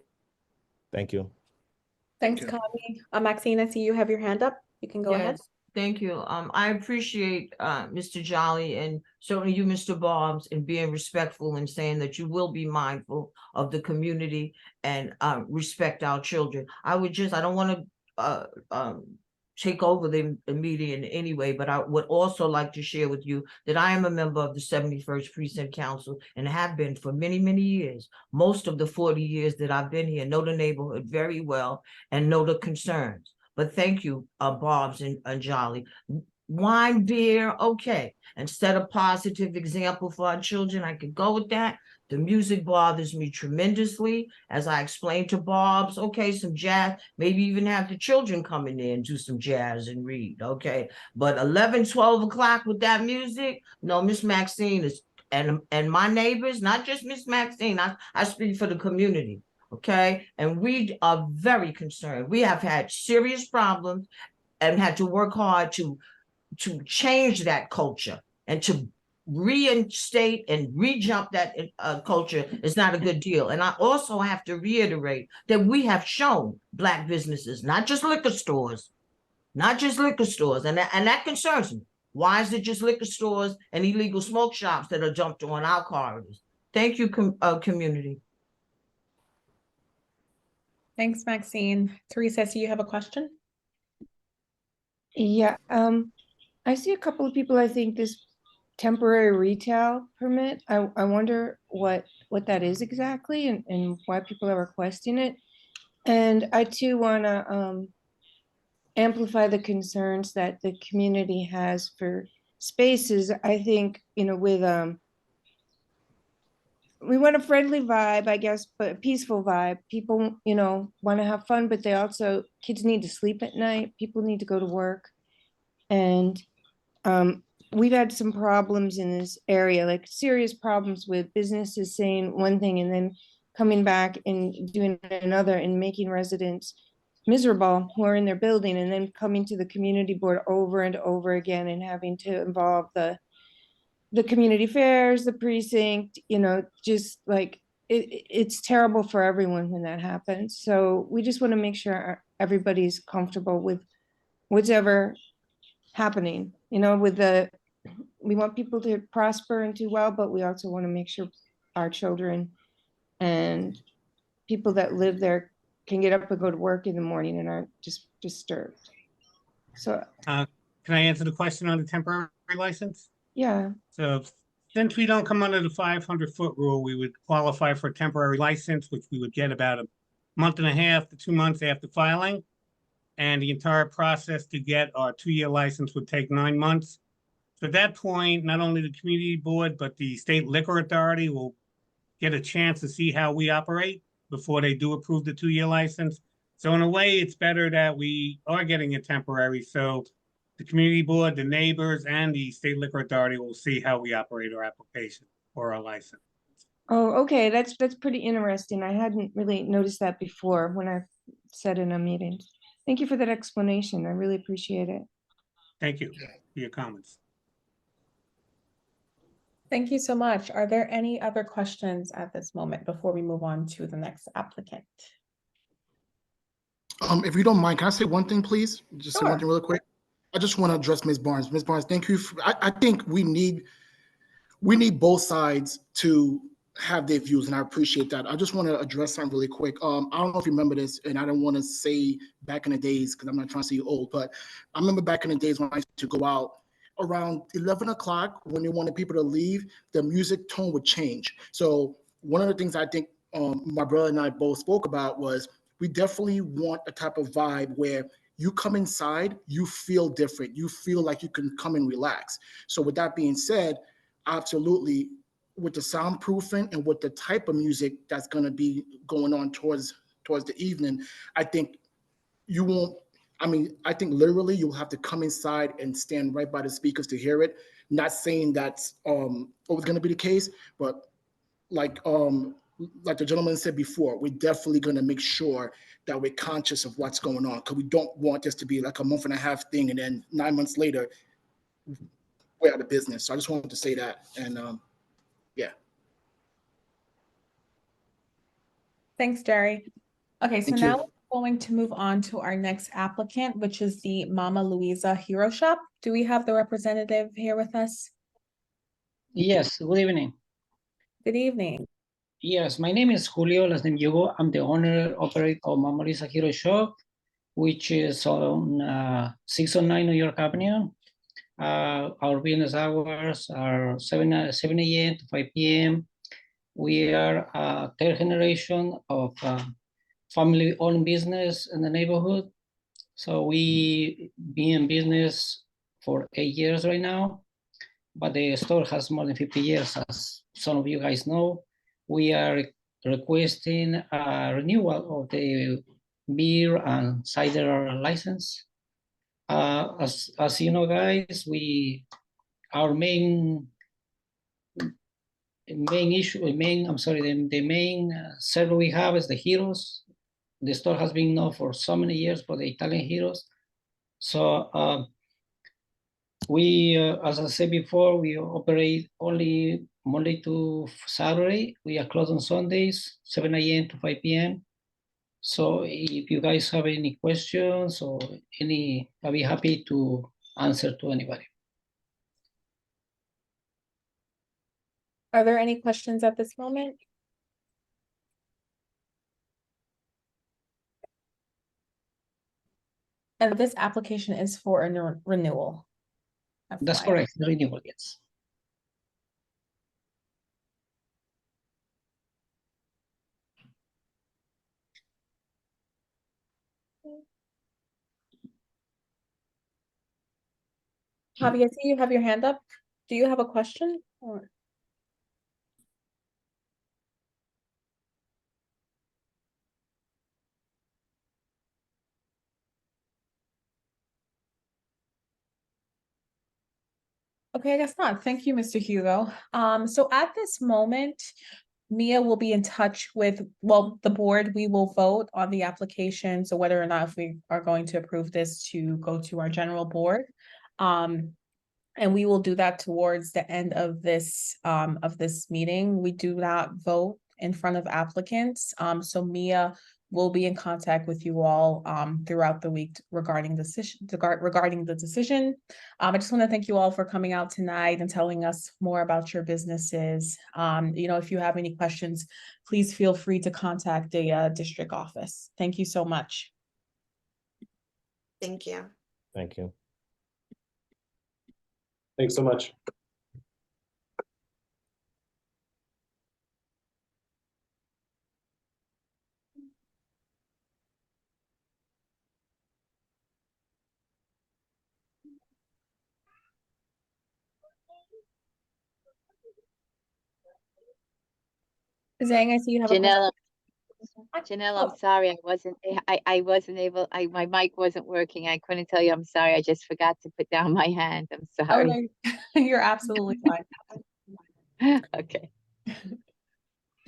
Thank you. Thanks, Connie. Maxine, I see you have your hand up. You can go ahead. Yes, thank you. I appreciate Mr. Jolly and certainly you, Mr. Barbs, in being respectful and saying that you will be mindful of the community and respect our children. I don't want to take over the meeting in any way, but I would also like to share with you that I am a member of the 71st Precinct Council and have been for many, many years. Most of the 40 years that I've been here, know the neighborhood very well and know the concerns. But thank you, Barbs and Jolly. Wine, beer, okay. Instead of positive example for our children, I could go with that. The music bothers me tremendously. As I explained to Barbs, okay, some jazz, maybe even have the children come in there and do some jazz and read, okay? But 11, 12 o'clock with that music, no, Miss Maxine is, and my neighbors, not just Miss Maxine, I speak for the community. Okay, and we are very concerned. We have had serious problems and had to work hard to change that culture and to reinstate and re-jump that culture is not a good deal. And I also have to reiterate that we have shown Black businesses, not just liquor stores, and that concerns me. Why is it just liquor stores and illegal smoke shops that are dumped on our corridors? Thank you, community. Thanks, Maxine. Teresa, I see you have a question. Yeah, I see a couple of people, I think this temporary retail permit, I wonder what that is exactly and why people are requesting it. And I too want to amplify the concerns that the community has for spaces. I think, with we want a friendly vibe, I guess, but a peaceful vibe. People, want to have fun, but kids need to sleep at night. People need to go to work. And we've had some problems in this area, like serious problems with businesses saying one thing and then coming back and doing another and making residents miserable who are in their building, and then coming to the community board over and over again and having to involve the community fairs, the precinct, just like it's terrible for everyone when that happens. So we just want to make sure everybody's comfortable with whatever happening, we want people to prosper and do well, but we also want to make sure our children and people that live there can get up and go to work in the morning and aren't just disturbed. So can I answer the question on the temporary license? Yeah. So since we don't come under the 500-foot rule, we would qualify for a temporary license, which we would get about a month and a half to 2 months after filing. And the entire process to get our 2-year license would take 9 months. So at that point, not only the community board, but the state liquor authority will get a chance to see how we operate before they do approve the 2-year license. So in a way, it's better that we are getting a temporary. So the community board, the neighbors, and the state liquor authority will see how we operate our application for our license. Oh, okay. That's pretty interesting. I hadn't really noticed that before when I said in a meeting. Thank you for that explanation. I really appreciate it. Thank you for your comments. Thank you so much. Are there any other questions at this moment before we move on to the next applicant? If you don't mind, can I say one thing, please? Just say one Sure. thing really quick. I just want to address Ms. Barnes. Ms. Barnes, thank you. I think we need both sides to have their views, and I appreciate that. I just want to address something really quick. I don't know if you remember this, and I don't want to say back in the days because I'm not trying to say you're old, but I remember back in the days when I used to go out around 11 o'clock when you wanted people to leave, the music tone would change. So one of the things I think my brother and I both spoke about was we definitely want a type of vibe where you come inside, you feel different. You feel like you can come and relax. So with that being said, absolutely, with the soundproofing and with the type of music that's going to be going on towards the evening, I think you won't, I think literally you'll have to come inside and stand right by the speakers to hear it. Not saying that's always going to be the case, but like the gentleman said before, we're definitely going to make sure that we're conscious of what's going on, because we don't want this to be like a month and a half thing and then 9 months later we're out of business. So I just wanted to say that. And yeah. Thanks, Jerry. Okay, so Thank now you. we're going to move on to our next applicant, which is the Mama Luisa Hero Shop. Do we have the representative here with us? Yes, good evening. Good evening. Yes, my name is Julio, last name Hugo. I'm the owner operator of Mama Luisa Hero Shop, which is on 609 New York Avenue. Our business hours are 7 a.m. to 5 p.m. We are a third generation of family-owned business in the neighborhood. So we been in business for 8 years right now, but the store has more than 50 years, as some of you guys know. We are requesting a renewal of the beer and cider license. As you know, guys, our main server we have is the Heroes. The store has been known for so many years for the Italian Heroes. So we, as I said before, we operate only Monday to Saturday. We are closed on Sundays, 7 a.m. to 5 p.m. So if you guys have any questions or I'll be happy to answer to anybody. Are there any questions at this moment? And this application is for a renewal. That's FYI. correct, the renewal, yes. Javi, I see you have your hand up. Do you have a question? Or... Okay, I guess not. Thank you, Mr. Hugo. So at this moment, Mia will be in touch with, well, the board. We will vote on the application. So whether or not if we are going to approve this to go to our general board. And we will do that towards the end of this meeting. We do not vote in front of applicants. So Mia will be in contact with you all throughout the week regarding the decision. I just want to thank you all for coming out tonight and telling us more about your businesses. If you have any questions, please feel free to contact the district office. Thank you so much. Thank you. Thank you. Thanks so much. Zhang, I see you have a question. Janelle, I'm sorry, I wasn't able, my mic wasn't working. I couldn't tell you, I'm sorry. I just forgot to put down my hand. I'm Oh, sorry. no, you're absolutely fine. Okay.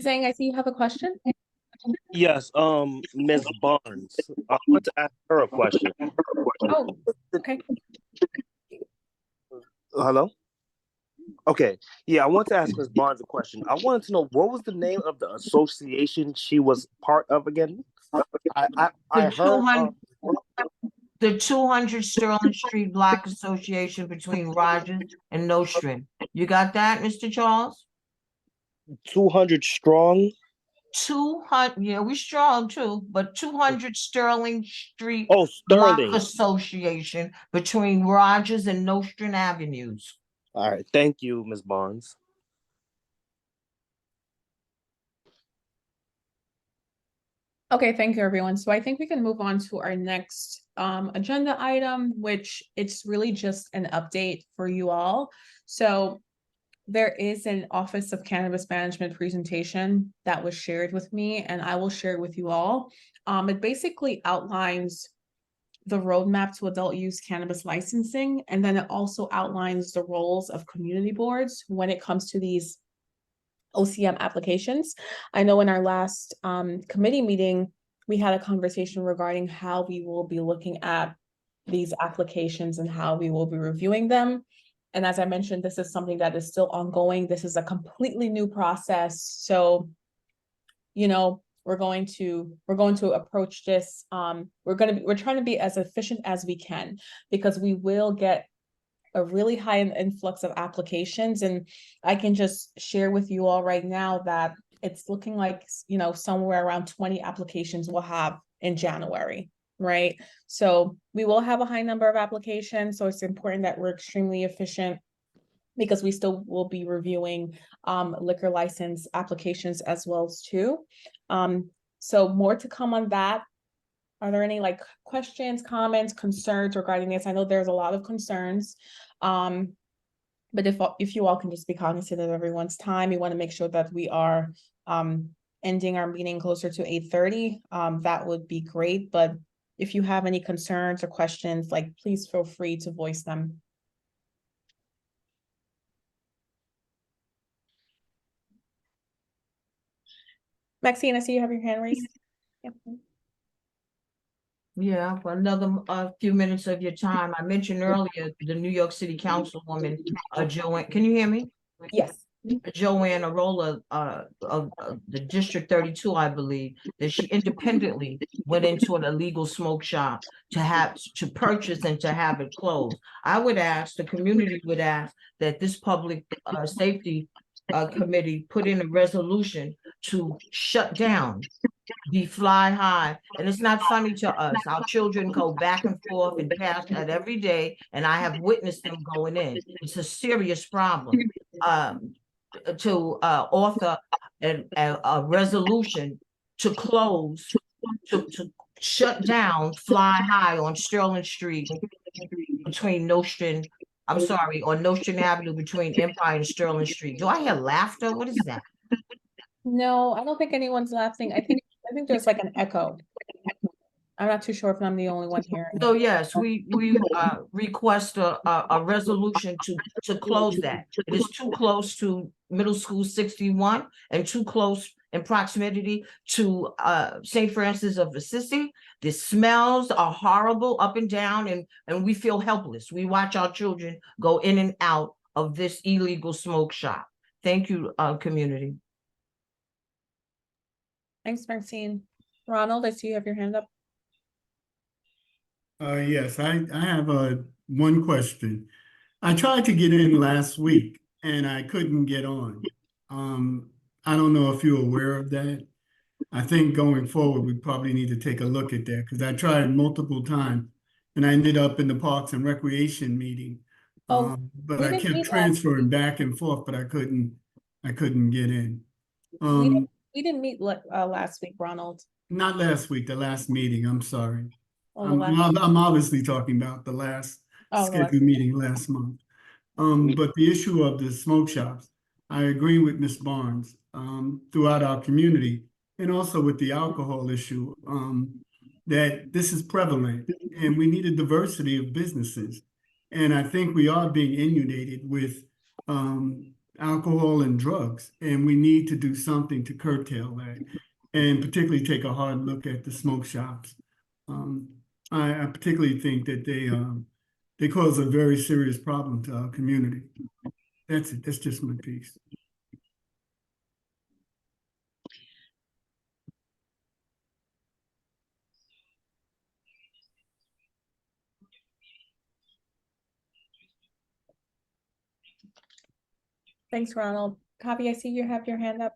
Zhang, I see you have a question. Yes, Ms. Barnes. I want to ask her a question. Oh, okay. Hello? Okay. Yeah, I want to ask Ms. Barnes a question. I wanted to know what was the name of the association she was part of again? I The heard 200 Sterling Street Block Association between Rogers and Nostrand. You got that, Mr. Charles? 200 strong. 200, yeah, we strong too, but 200 Sterling Street Oh, Block Sterling. Association between Rogers and Nostrand Avenues. All right. Thank you, Ms. Barnes. Okay, thank you, everyone. So I think we can move on to our next agenda item, which it's really just an update for you all. So there is an Office of Cannabis Management presentation that was shared with me, and I will share it with you all. It basically outlines the roadmap to adult use cannabis licensing, and then it also outlines the roles of community boards when it comes to these OCM applications. I know in our last committee meeting, we had a conversation regarding how we will be looking at these applications and how we will be reviewing them. And as I mentioned, this is something that is still ongoing. This is a completely new process. So, you know, we're going to approach this. We're trying to be as efficient as we can, because we will get a really high influx of applications. And I can just share with you all right now that it's looking like, you know, somewhere around 20 applications we'll have in January, right? So we will have a high number of applications. So it's important that we're extremely efficient, because we still will be reviewing liquor license applications as well as too. So more to come on that. Are there any like questions, comments, concerns regarding this? I know there's a lot of concerns. But if you all can just be cognizant of everyone's time, we want to make sure that we are ending our meeting closer to 8:30. That would be great. But if you have any concerns or questions, like, please feel free to voice them. Maxine, I see you have your hand raised. Yep. Yeah, for another few minutes of your time. I mentioned earlier the New York City Councilwoman, Joanne. Can you hear me? Yes. Joanne Arola of the District 32, I believe, that she independently went into an illegal smoke shop to purchase and to have it closed. I would ask, the community would ask that this public safety committee put in a resolution to shut down the Fly High. And it's not funny to us. Our children go back and forth and past that every day, and I have witnessed them going in. It's a serious problem. To author a resolution to close, to shut down Fly High on Sterling Street between Nostrand, I'm sorry, on Nostrand Avenue between Empire and Sterling Street. Do I hear laughter? What is that? No, I don't think anyone's laughing. I think there's like an echo. I'm not too sure if I'm the only one hearing. So yes, we request a resolution to close that. It is too close to Middle School 61 and too close in proximity to St. Francis of Assisi. The smells are horrible up and down, and we feel helpless. We watch our children go in and out of this illegal smoke shop. Thank you, community. Thanks, Maxine. Ronald, I see you have your hand up. Yes, I have one question. I tried to get in last week and I couldn't get on. I don't know if you're aware of that. I think going forward, we probably need to take a look at that, because I tried multiple times and I ended up in the Parks and Recreation meeting Oh, But we I didn't kept meet last transferring week. back and forth, but I couldn't get in. We didn't meet last week, Ronald. Not last week, the last meeting, I'm sorry. Oh, the last. I'm obviously talking about the last Oh, the last scheduled meeting last month. But the issue of the smoke shops, I agree with Ms. Barnes, throughout our community, and also with the alcohol issue, that this is prevalent and we need a diversity of businesses. And I think we are being inundated with alcohol and drugs, and we need to do something to curtail that, and particularly take a hard look at the smoke shops. I particularly think that they cause a very serious problem to our community. That's it. That's just my piece. Thanks, Ronald. Kavi, I see you have your hand up.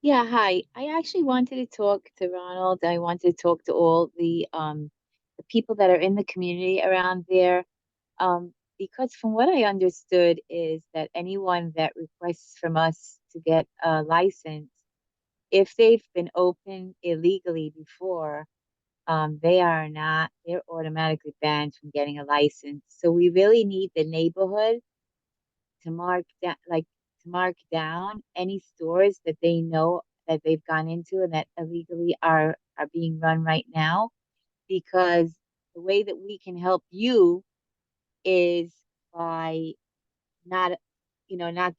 Yeah, hi. I actually wanted to talk to Ronald. I wanted to talk to all the people that are in the community around there. Because from what I understood is that anyone that requests from us to get a license, if they've been open illegally before, they're automatically banned from getting a license. So we really need the neighborhood to mark down any stores that they know that they've gone into and that illegally are being run right now, because the way that we can help you is by not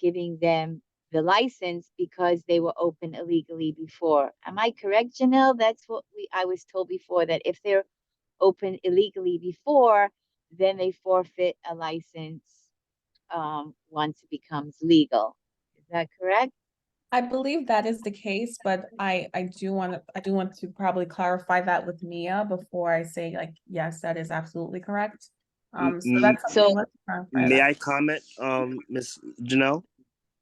giving them the license because they were open illegally before. Am I correct, Janelle? That's what I was told before, that if they're open illegally before, then they forfeit a license once it becomes legal. Is that correct? I believe that is the case, but I do want to probably clarify that with Mia before I say like, yes, that is absolutely correct. So that's something let's clarify May that. I comment, Ms. Janelle?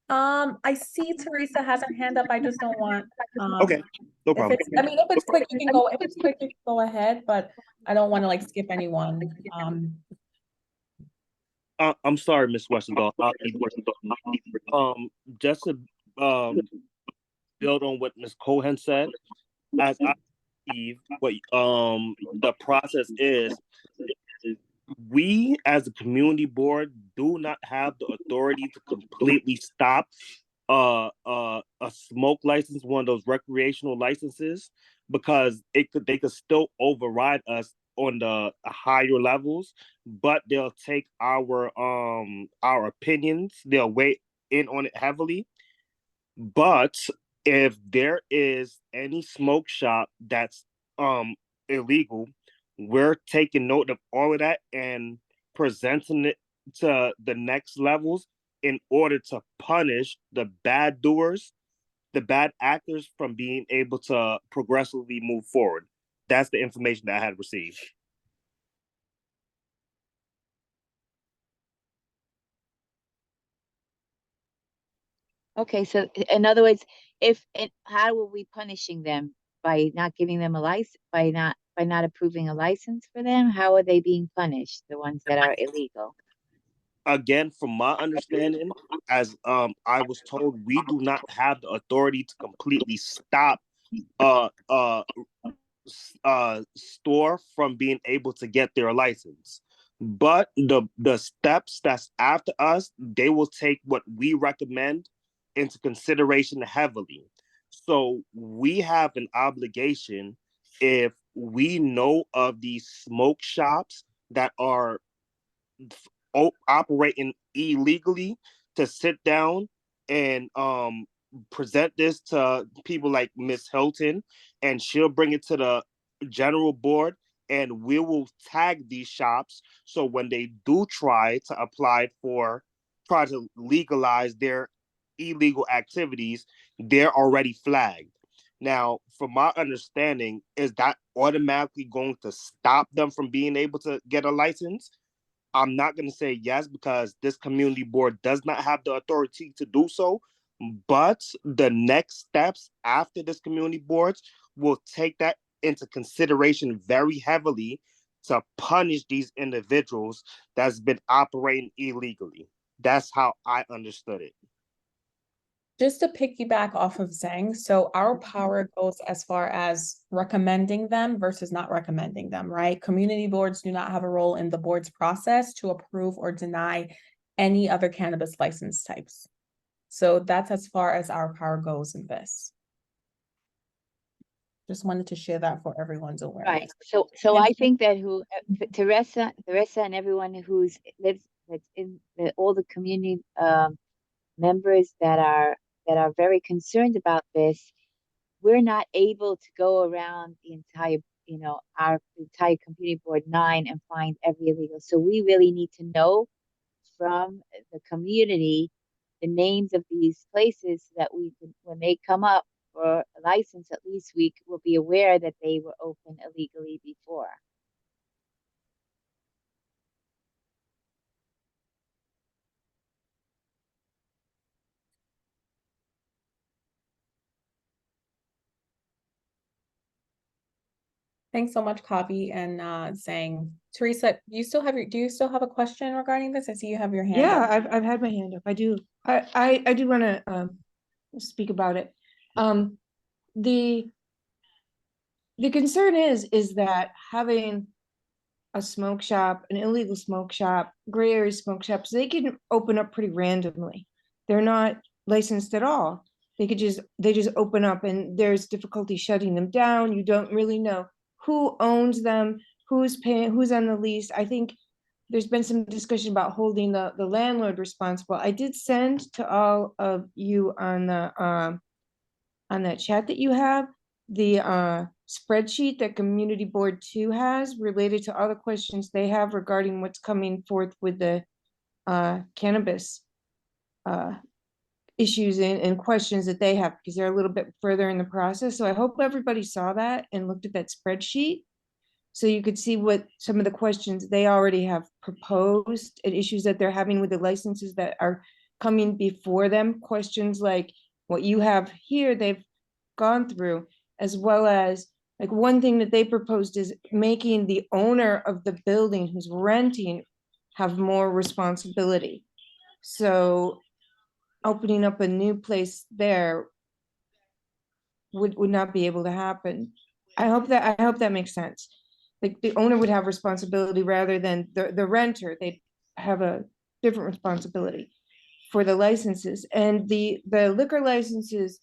I see Teresa has her hand up. I just don't want, Okay, no problem. if it's quick, you can go, if it's quick, you can go ahead, but I don't want to like skip anyone. I'm sorry, Ms. Westerdahl. Just to build on what Ms. Cohen said, as I believe what the process is, we as a community board do not have the authority to completely stop a smoke license, one of those recreational licenses, because they could still override us on the higher levels, but they'll take our opinions, they'll weigh in on it heavily. But if there is any smoke shop that's illegal, we're taking note of all of that and presenting it to the next levels in order to punish the bad doers, the bad actors, from being able to progressively move forward. That's the information that I had received. Okay, so in other words, how are we punishing them? By not giving them a license, by not approving a license for them? How are they being punished, the ones that are illegal? Again, from my understanding, as I was told, we do not have the authority to completely stop store from being able to get their license. But the steps that's after us, they will take what we recommend into consideration heavily. So we have an obligation, if we know of these smoke shops that are operating illegally, to sit down and present this to people like Miss Hilton, and she'll bring it to the general board, and we will tag these shops, so when they do try to legalize their illegal activities, they're already flagged. Now, from my understanding, is that automatically going to stop them from being able to get a license? I'm not going to say yes, because this community board does not have the authority to do so. But the next steps after this community board will take that into consideration very heavily to punish these individuals that's been operating illegally. That's how I understood it. Just to piggyback off of Zhang, so our power goes as far as recommending them versus not recommending them, right? Community boards do not have a role in the board's process to approve or deny any other cannabis license types. So that's as far as our power goes in this. Just wanted to share that for everyone's awareness. Right. So I think that Teresa and everyone who's lives that's in all the community members that are very concerned about this, we're not able to go around the entire, our entire community board 9 and find every illegal. So we really need to know from the community the names of these places so that we can, when they come up for a license, at least we will be aware that they were open illegally before. Thanks so much, Kavi and Zhang. Teresa, do you still have a question regarding this? I see you have your hand Yeah, up. I've had my hand up. I do. I do want to speak about it. The concern is that having a smoke shop, an illegal smoke shop, gray area smoke shops, they can open up pretty randomly. They're not licensed at all. They just open up, and there's difficulty shutting them down. You don't really know who owns them, who's paying, who's on the lease. I think there's been some discussion about holding the landlord responsible. I did send to all of you on that chat that you have the spreadsheet that Community Board 2 has related to all the questions they have regarding what's coming forth with the cannabis issues and questions that they have, because they're a little bit further in the process. So I hope everybody saw that and looked at that spreadsheet, so you could see what some of the questions they already have proposed and issues that they're having with the licenses that are coming before them. Questions like what you have here, they've gone through, as well as like one thing that they proposed is making the owner of the building who's renting have more responsibility. So opening up a new place there would not be able to happen. I hope that makes sense. Like the owner would have responsibility rather than the renter. They'd have a different responsibility for the licenses. And the liquor licenses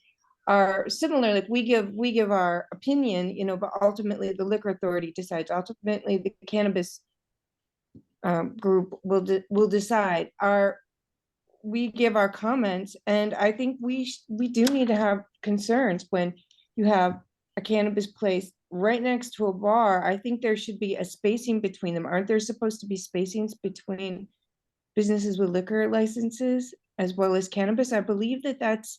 are similar. Like we give our opinion, but ultimately the liquor authority decides. Ultimately the cannabis group will decide. We give our comments, and I think we do need to have concerns when you have a cannabis place right next to a bar. I think there should be a spacing between them. Aren't there supposed to be spacings between businesses with liquor licenses as well as cannabis? I believe that's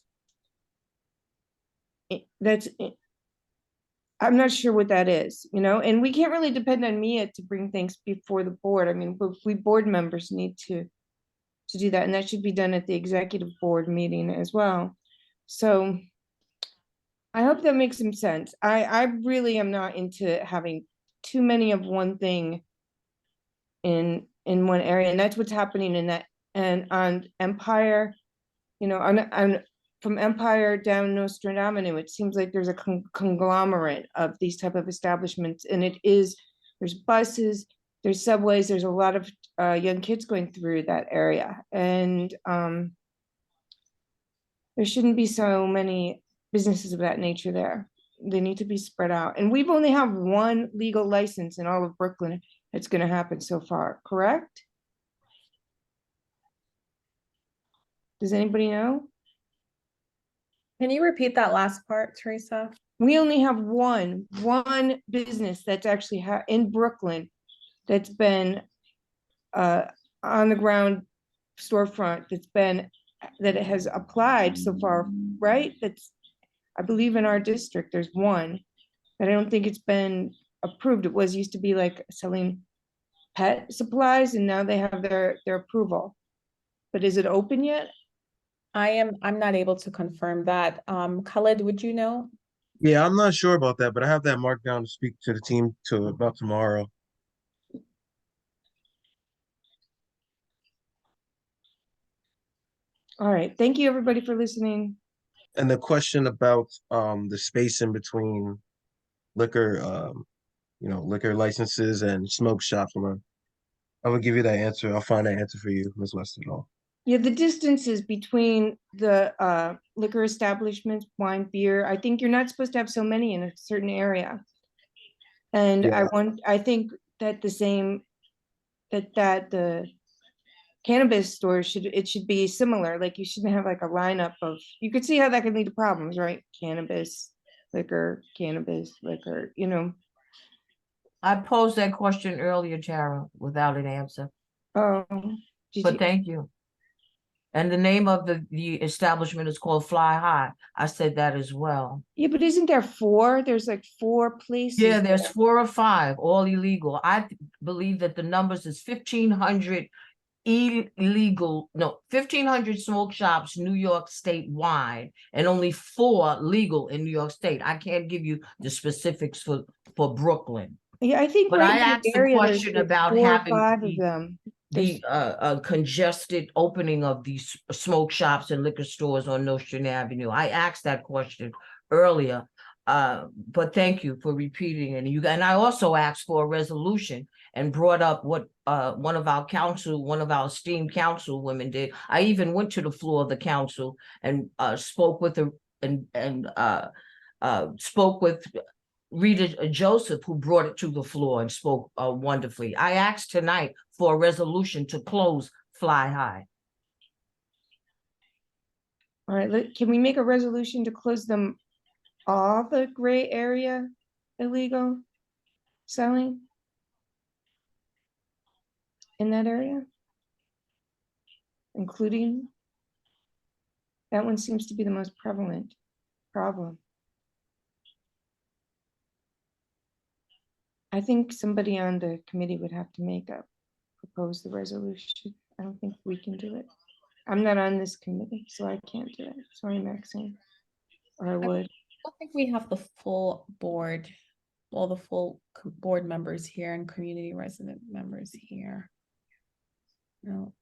I'm not sure what that is, and we can't really depend on Mia to bring things before the board. I mean, we board members need to do that, and that should be done at the executive board meeting as well. So I hope that makes some sense. I really am not into having too many of one thing in one area, and that's what's happening in that. And on Empire, on from Empire down Nostra Avenue, it seems like there's a conglomerate of these type of establishments, and there's buses, there's subways, there's a lot of young kids going through that area, and there shouldn't be so many businesses of that nature there. They need to be spread out. And we've only have one legal license in all of Brooklyn that's going to happen so far, correct? Does anybody know? Can you repeat that last part, Teresa? We only have one business that's actually in Brooklyn that's been on the ground storefront that it has applied so far, right? I believe in our district, there's one, but I don't think it's been approved. It used to be like selling pet supplies, and now they have their approval. But is it open yet? I'm not able to confirm that. Khalid, would you know? Yeah, I'm not sure about that, but I have that marked down to speak to the team about tomorrow. All right, thank you, everybody, for listening. And the question about the space in between liquor, liquor licenses and smoke shops, I'm gonna give you that answer. I'll find that answer for you, Ms. Westerdahl. Yeah, the distances between the liquor establishments, wine, beer, I think you're not supposed to have so many in a certain area. And Yeah. I think that the cannabis stores should be similar, like you shouldn't have like a lineup of, you could see how that could lead to problems, right? Cannabis, liquor, you know. I posed that question earlier, Tara, without an answer, Oh, but thank you. And the name of the establishment is called Fly High. I said that as well. Yeah, but isn't there four? There's like 4 places. Yeah, there's 4 or 5, all illegal. I believe that the numbers is 1,500 1,500 smoke shops, New York statewide, and only 4 legal in New York State. I can't give you the specifics for Brooklyn. Yeah, I think But right I in the asked the area, there's question like about 4 or having 5 of them. the congested opening of these smoke shops and liquor stores on Nostrand Avenue. I asked that question earlier, but thank you for repeating it. And I also asked for a resolution and brought up what one of our esteemed councilwomen did. I even went to the floor of the council and spoke with Rita Joseph, who brought it to the floor and spoke wonderfully. I asked tonight for a resolution to close Fly High. All right, can we make a resolution to close them all, the gray area illegal selling in that area? Including, that one seems to be the most prevalent problem. I think somebody on the committee would have to propose the resolution. I don't think we can do it. I'm not on this committee, so I can't do it. Sorry, Maxine. Or I would. I don't think we have the full board, all the full board members here and community resident members here. No.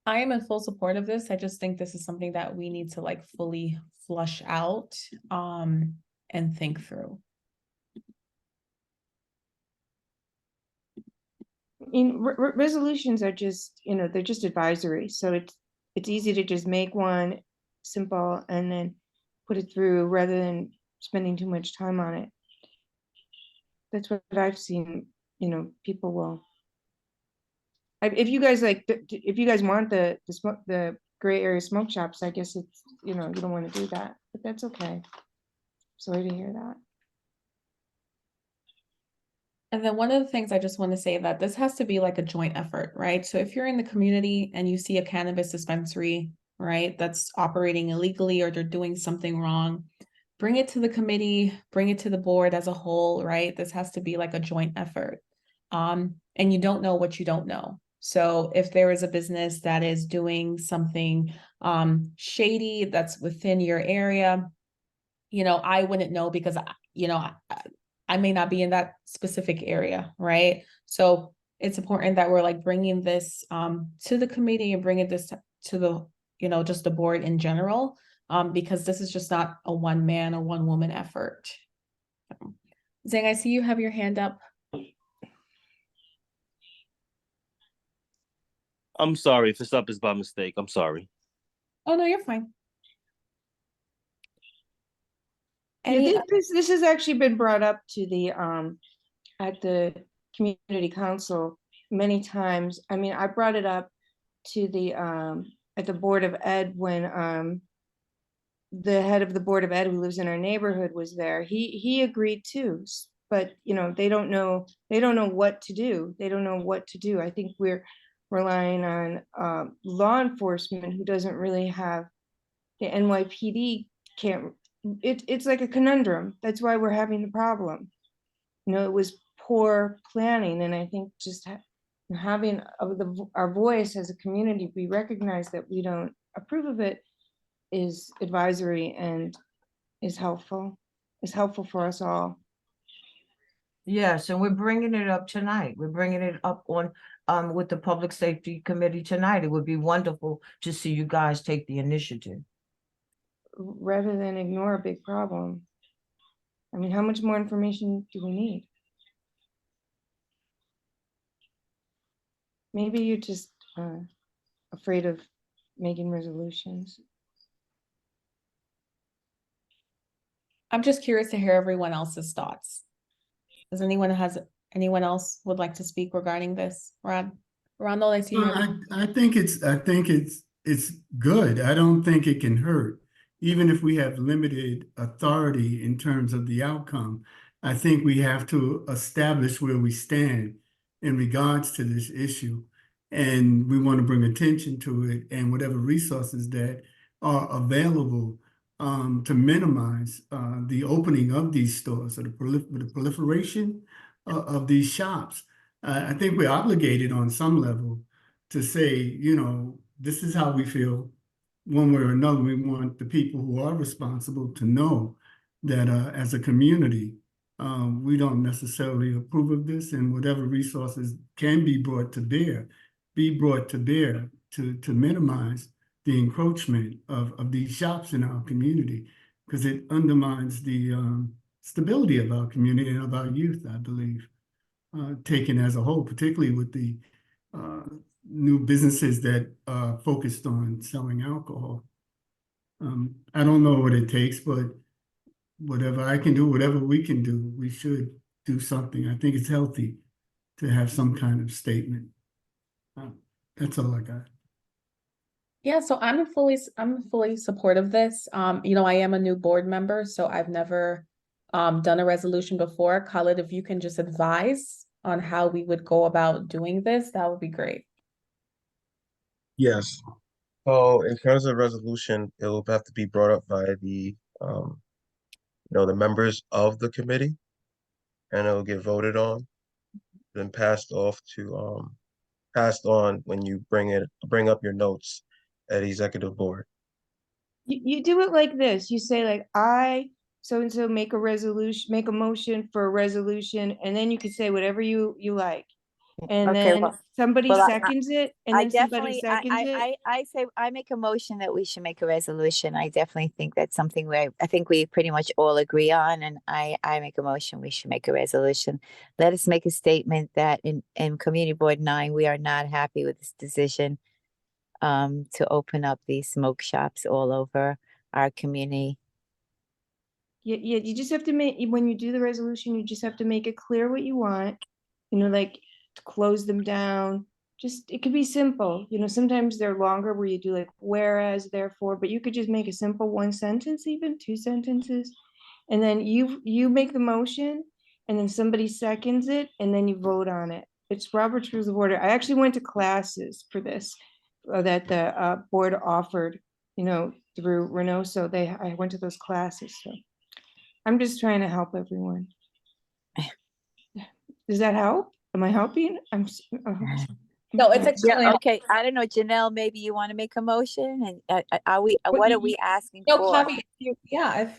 I am in full support of this. I just think this is something that we need to like fully flush out and think through. Resolutions are just, they're just advisory. So it's easy to just make one simple and then put it through rather than spending too much time on it. That's what I've seen, people will. If you guys want the gray area smoke shops, I guess it's, you don't want to do that, but that's okay. Sorry to hear that. And then one of the things I just want to say that this has to be like a joint effort, right? So if you're in the community and you see a cannabis dispensary, right, that's operating illegally or they're doing something wrong, bring it to the committee, bring it to the board as a whole, right? This has to be like a joint effort. And you don't know what you don't know. So if there is a business that is doing something shady that's within your area, I wouldn't know because, I may not be in that specific area, right? So it's important that we're like bringing this to the committee and bringing this to the, just the board in general, because this is just not a one man or one woman effort. Zhang, I see you have your hand up. I'm sorry if this up is by mistake. I'm sorry. Oh, no, you're fine. Yeah, this has actually been brought up to the at the community council many times. I mean, I brought it up to the at the Board of Ed when the head of the Board of Ed who lives in our neighborhood was there. He agreed too, but they don't know what to do. They don't know what to do. I think we're relying on law enforcement who doesn't really have, the NYPD can't. It's like a conundrum. That's why we're having the problem. It was poor planning, and I think just having our voice as a community, we recognize that we don't approve of it, is advisory and is helpful for us all. Yes, and we're bringing it up tonight. We're bringing it up on, with the Public Safety Committee tonight. It would be wonderful to see you guys take the initiative. Rather than ignore a big problem. I mean, how much more information do we need? Maybe you're just afraid of making resolutions. I'm just curious to hear everyone else's thoughts. Does anyone else would like to speak regarding this? Ronald, I see you. I think it's good. I don't think it can hurt. Even if we have limited authority in terms of the outcome, I think we have to establish where we stand in regards to this issue. And we want to bring attention to it and whatever resources that are available to minimize the opening of these stores or the proliferation of these shops. I think we're obligated on some level to say, you know, this is how we feel. One way or another, we want the people who are responsible to know that as a community, we don't necessarily approve of this, and whatever resources can be brought to bear to minimize the encroachment of these shops in our community, because it undermines the stability of our community and of our youth, I believe, taken as a whole, particularly with the new businesses that are focused on selling alcohol. I don't know what it takes, but whatever I can do, whatever we can do, we should do something. I think it's healthy to have some kind of statement. That's all I got. Yeah, so I'm fully supportive of this. You know, I am a new board member, so I've never done a resolution before. Khalid, if you can just advise on how we would go about doing this, that would be great. Yes. So in terms of resolution, it will have to be brought up by the the members of the committee, and it will get voted on, then passed on when you bring up your notes at executive board. You do it like this. You say like, I so-and-so make a motion for a resolution, and then you can say whatever you like. And Okay, then well- somebody well, seconds it, and I then somebody definitely, seconds it. I say, I make a motion that we should make a resolution. I definitely think that's something where I think we pretty much all agree on, and I make a motion, we should make a resolution. Let us make a statement that in Community Board 9, we are not happy with this decision to open up these smoke shops all over our community. Yeah, you just have to make, when you do the resolution, you just have to make it clear what you want, you know, like to close them down. Just, it could be simple, you know, sometimes they're longer where you do like whereas, therefore, but you could just make a simple one sentence, even 2 sentences. And then you make the motion, and then somebody seconds it, and then you vote on it. It's Robert's Rules of Order. I actually went to classes for this that the board offered, you know, through Reynoso. I went to those classes, so. I'm just trying to help everyone. Does that help? Am I helping? No, it's extremely. Yeah, okay, I don't know, Janelle, maybe you want to make a motion, and what are we asking No, for? Kavi, yeah,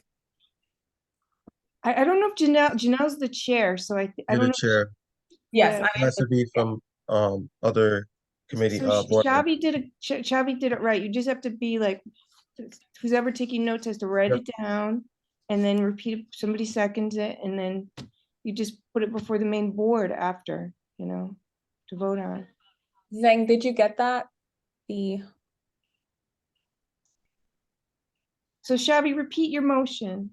I don't know if Janelle's the chair, so I You're don't the know. chair. yes, It has to be from other committee So board members. Chavi did it right. You just have to be like, who's ever taking notes has to write Yep. it down, and then repeat it. Somebody seconds it, and then you just put it before the main board after, you know, to vote on. Zhang, did you get that? So Chavi, repeat your motion.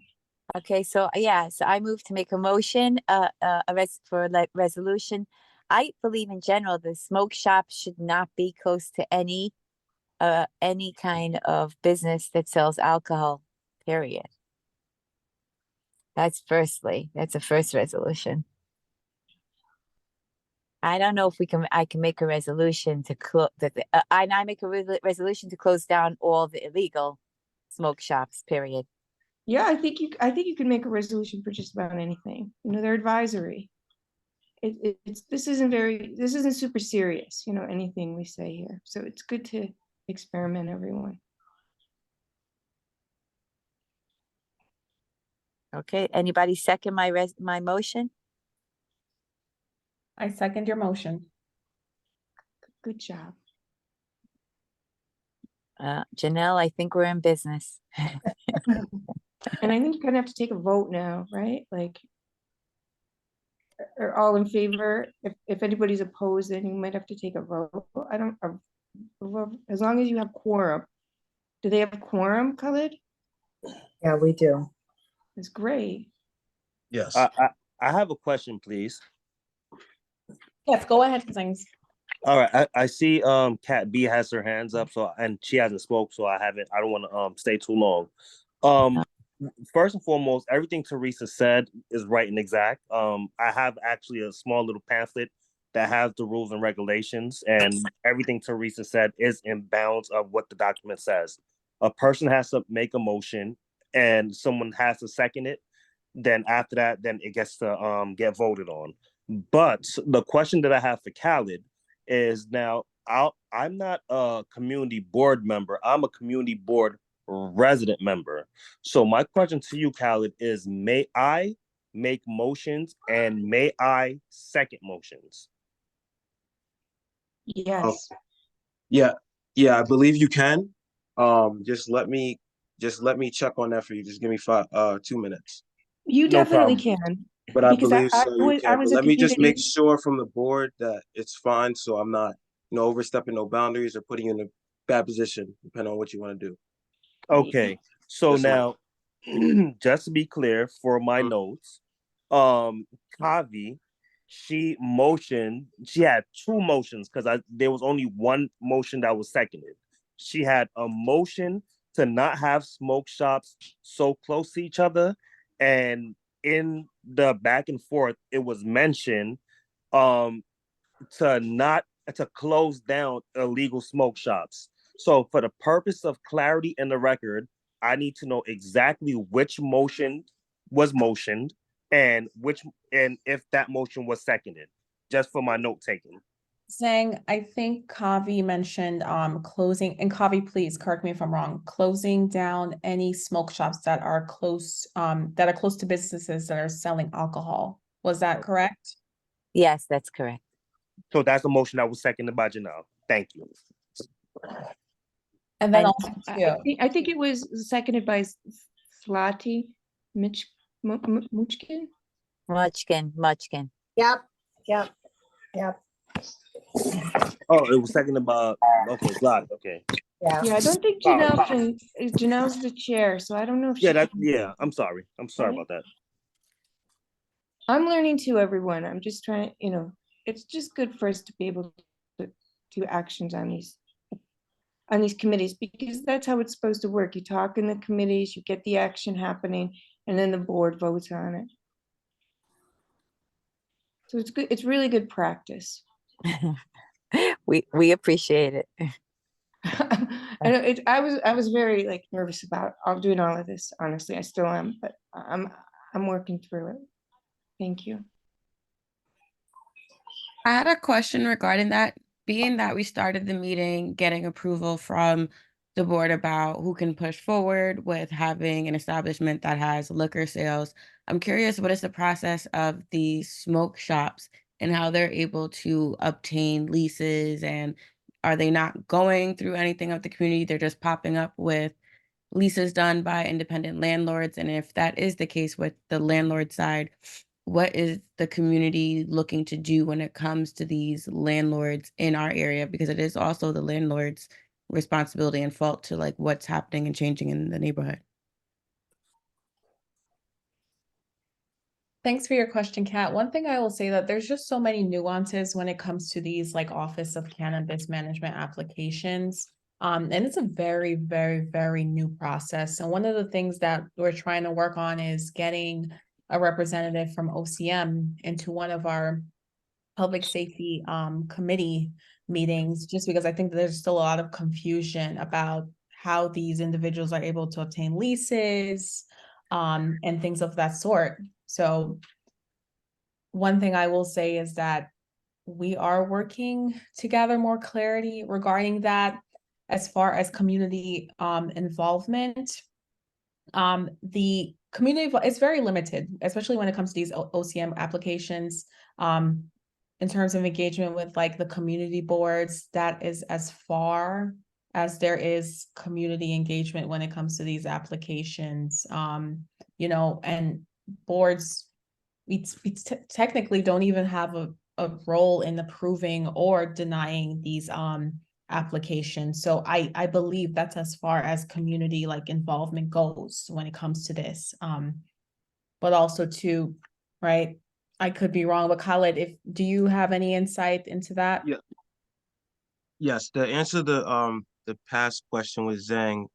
Okay, so yeah, so I move to make a motion, for resolution. I believe in general, the smoke shop should not be close to any kind of business that sells alcohol, period. That's a first resolution. I don't know if I can make a resolution to close, I make a resolution to close down all the illegal smoke shops, period. Yeah, I think you can make a resolution for just about anything. You know, they're advisory. This isn't super serious, you know, anything we say here. So it's good to experiment, everyone. Okay, anybody second my motion? I second your motion. Good job. Janelle, I think we're in business. And I think you're gonna have to take a vote now, right? Like, are all in favor? If anybody's opposed, then you might have to take a vote. I don't, as long as you have quorum. Do they have quorum, Khalid? Yeah, we do. It's great. Yes. I have a question, please. Yes, go ahead, things. All right, I see Kat B has her hands up, so and she hasn't spoke, so I don't want to stay too long. First and foremost, everything Teresa said is right and exact. I have actually a small little pamphlet that has the rules and regulations, and everything Teresa said is in bounds of what the document says. A person has to make a motion and someone has to second it. Then after that, then it gets to get voted on. But the question that I have for Khalid is now I'm not a community board member. I'm a community board resident member. So my question to you, Khalid, is may I make motions and may I second motions? Yes. Yeah, I believe you can. Just let me check on that for you. Just give me 2 minutes. You No definitely problem. can. But I Because believe so you was, I can. But was a let me just make community. sure from the board that it's fine, so I'm not, overstepping no boundaries or putting you in a bad position, depending on what you want to do. Okay, so Yes, ma'am. now just to be clear for my notes, Kavi, she had two motions because there was only one motion that was seconded. She had a motion to not have smoke shops so close to each other, and in the back and forth, it was mentioned to close down illegal smoke shops. So for the purpose of clarity in the record, I need to know exactly which motion was motioned and if that motion was seconded, just for my note taking. Saying, I think Kavi mentioned closing, and Kavi, please correct me if I'm wrong, closing down any smoke shops that are close to businesses that are selling alcohol. Was that correct? Yes, that's correct. So that's a motion that was seconded by Janelle. Thank you. And then I think it was seconded by Flati Muchkin. Muchkin. Yep. Oh, it was seconded by Vlad. Okay. Yeah. Yeah, I don't think Sorry. Janelle's the chair, so I don't know if she can. I'm sorry. I'm sorry about that. I'm learning too, everyone. I'm just trying, it's just good for us to be able to do actions on these committees, because that's how it's supposed to work. You talk in the committees, you get the action happening, and then the board votes on it. So it's good. It's really good practice. We appreciate it. And I was very nervous about doing all of this. Honestly, I still am, but I'm working through it. Thank you. I had a question regarding that. Being that we started the meeting getting approval from the board about who can push forward with having an establishment that has liquor sales, I'm curious, what is the process of the smoke shops and how they're able to obtain leases, and are they not going through anything of the community? They're just popping up with leases done by independent landlords. And if that is the case with the landlord side, what is the community looking to do when it comes to these landlords in our area? Because it is also the landlord's responsibility and fault to what's happening and changing in the neighborhood. Thanks for your question, Kat. One thing I will say that there's just so many nuances when it comes to these Office of Cannabis Management applications. And it's a very, very, very new process. And one of the things that we're trying to work on is getting a representative from OCM into one of our public safety committee meetings, just because I think there's still a lot of confusion about how these individuals are able to obtain leases and things of that sort. So one thing I will say is that we are working to gather more clarity regarding that as far as community involvement. The it's very limited, especially when it comes to these OCM applications. In terms of engagement with like the community boards, that is as far as there is community engagement when it comes to these applications. You know, and boards, we technically don't even have a role in approving or denying these applications. So I believe that's as far as community like involvement goes when it comes to this. But also too, right? I could be wrong, but Khaled, do you have any insight into that? Yeah. Yes, the answer to the past question was Zhang.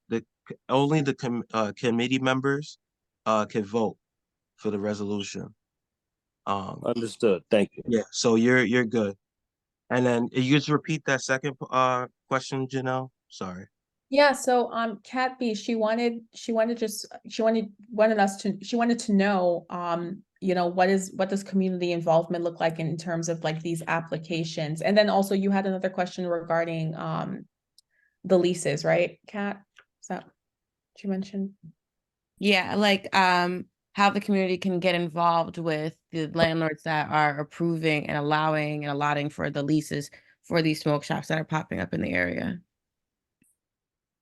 Only the committee members can vote for the resolution. Understood. Thank you. Yeah, so you're good. And then you just repeat that second question, Janelle? Sorry. Yeah, so Kat B, she wanted to know you know, what does community involvement look like in terms of like these applications? And then also you had another question regarding the leases, right, Kat? Is that what you mentioned? Yeah, like how the community can get involved with the landlords that are approving and allowing and allotting for the leases for these smoke shops that are popping up in the area.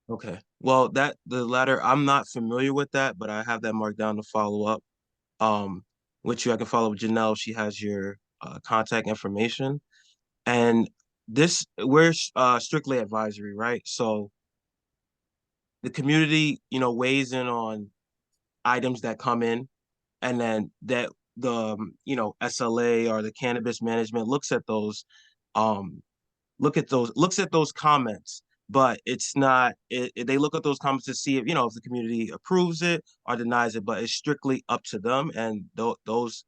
Okay. Well, the latter, I'm not familiar with that, but I have that marked down to follow up. With you, I can follow up with Janelle. She has your contact information. And we're strictly advisory, right? So the community, you know, weighs in on items that come in, and then that the you know, SLA or the cannabis management looks at those comments, but it's not they look at those comments to see if, you know, if the community approves it or denies it, but it's strictly up to them and those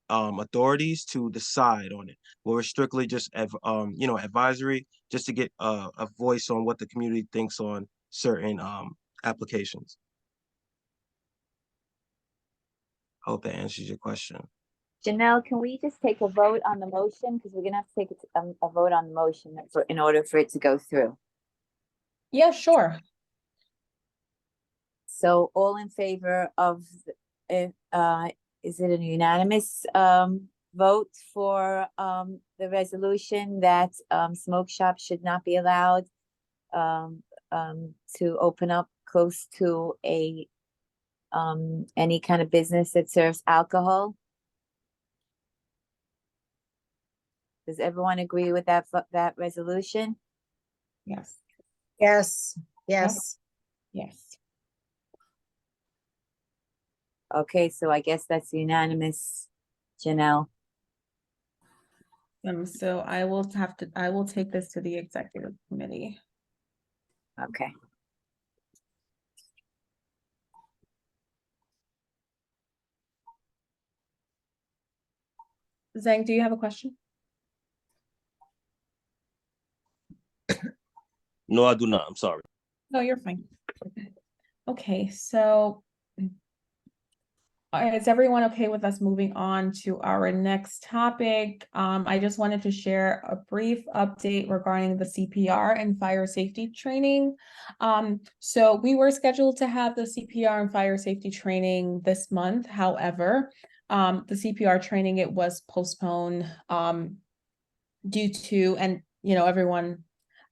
authorities to decide on it. We're strictly just you know, advisory, just to get a voice on what the community thinks on certain applications. Hope that answers your question. Janelle, can we just take a vote on the motion? Because we're gonna have to take a vote on the motion in order for it to go through. Yeah, sure. So all in favor of, is it a unanimous vote for the resolution that smoke shops should not be allowed to open up close to a any kind of business that serves alcohol? Does everyone agree with that resolution? Yes. Yes. Yes. Yes. Okay, so I guess that's unanimous, Janelle. So I will take this to the executive committee. Okay. Zhang, do you have a question? No, I do not. I'm sorry. No, you're fine. Okay, so is everyone okay with us moving on to our next topic? I just wanted to share a brief update regarding the CPR and fire safety training. So we were scheduled to have the CPR and fire safety training this month. However, the CPR training, it was postponed due to, and you know, everyone,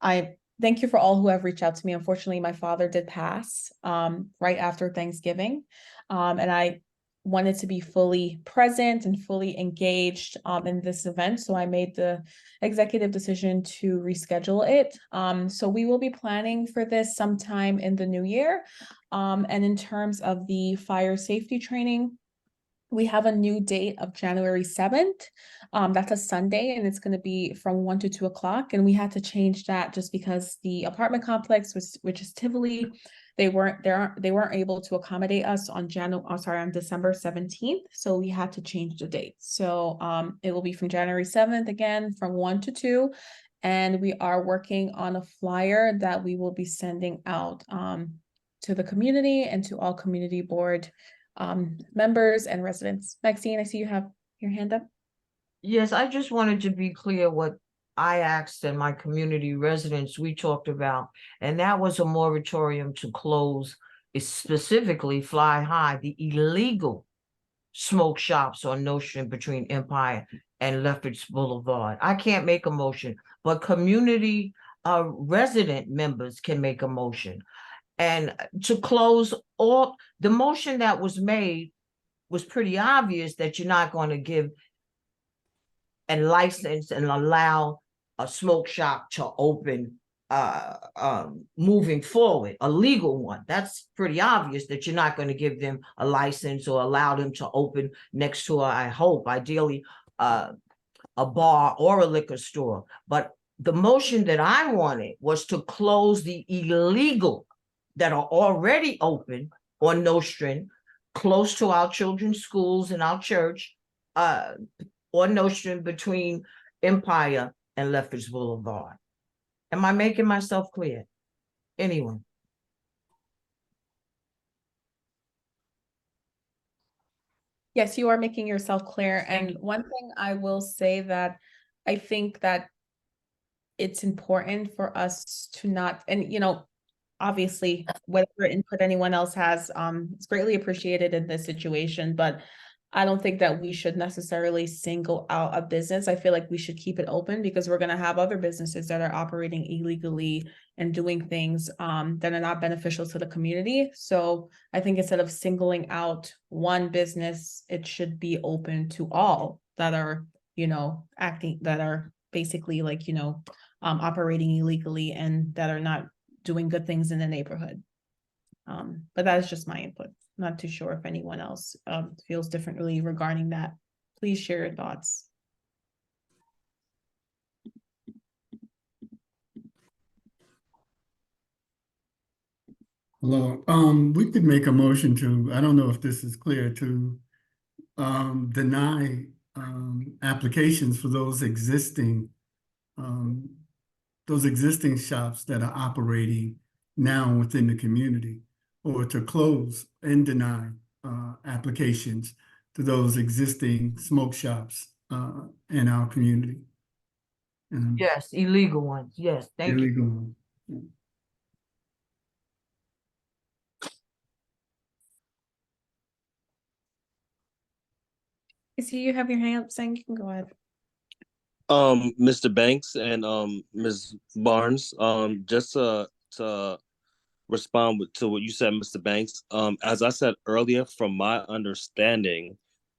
I thank you for all who have reached out to me. Unfortunately, my father did pass right after Thanksgiving, and I wanted to be fully present and fully engaged in this event. So I made the executive decision to reschedule it. So we will be planning for this sometime in the new year. And in terms of the fire safety training, we have a new date of January 7th. That's a Sunday, and it's going to be from 1 to 2 o'clock. And we had to change that just because the apartment complex, which is Tivoli, they weren't able to accommodate us on December 17th. So we had to change the date. So it will be from January 7th again, from 1 to 2. And we are working on a flyer that we will be sending out to the community and to all community board members and residents. Maxine, I see you have your hand up. Yes, I just wanted to be clear what I asked and my community residents we talked about, and that was a moratorium to close is specifically Fly High, the illegal smoke shops on Nostrand between Empire and Lefferts Boulevard. I can't make a motion, but community resident members can make a motion. And to close all, the motion that was made was pretty obvious that you're not going to give and license and allow a smoke shop to open moving forward, a legal one. That's pretty obvious that you're not going to give them a license or allow them to open next to, I hope, ideally, a bar or a liquor store. But the motion that I wanted was to close the illegal that are already open on Nostrand, close to our children's schools and our church, on Nostrand between Empire and Lefferts Boulevard. Am I making myself clear? Anyone? Yes, you are making yourself clear. And one thing I will say that I think that it's important for us to not, and obviously whatever input anyone else has, it's greatly appreciated in this situation, but I don't think that we should necessarily single out a business. I feel like we should keep it open because we're going to have other businesses that are operating illegally and doing things that are not beneficial to the community. So I think instead of singling out one business, it should be open to all that are, acting, that are basically like, operating illegally and that are not doing good things in the neighborhood. But that is just my input. Not too sure if anyone else feels differently regarding that. Please share your thoughts. Hello, we could make a motion to, I don't know if this is clear, to deny applications for those existing shops that are operating now within the community, or to close and deny applications to those existing smoke shops in our community. Yes, illegal ones. Yes, thank you. Illegal ones. Yeah. I see you have your hand up saying you can go ahead. Mr. Banks and Ms. Barnes, just to respond to what you said, Mr. Banks. As I said earlier, from my understanding,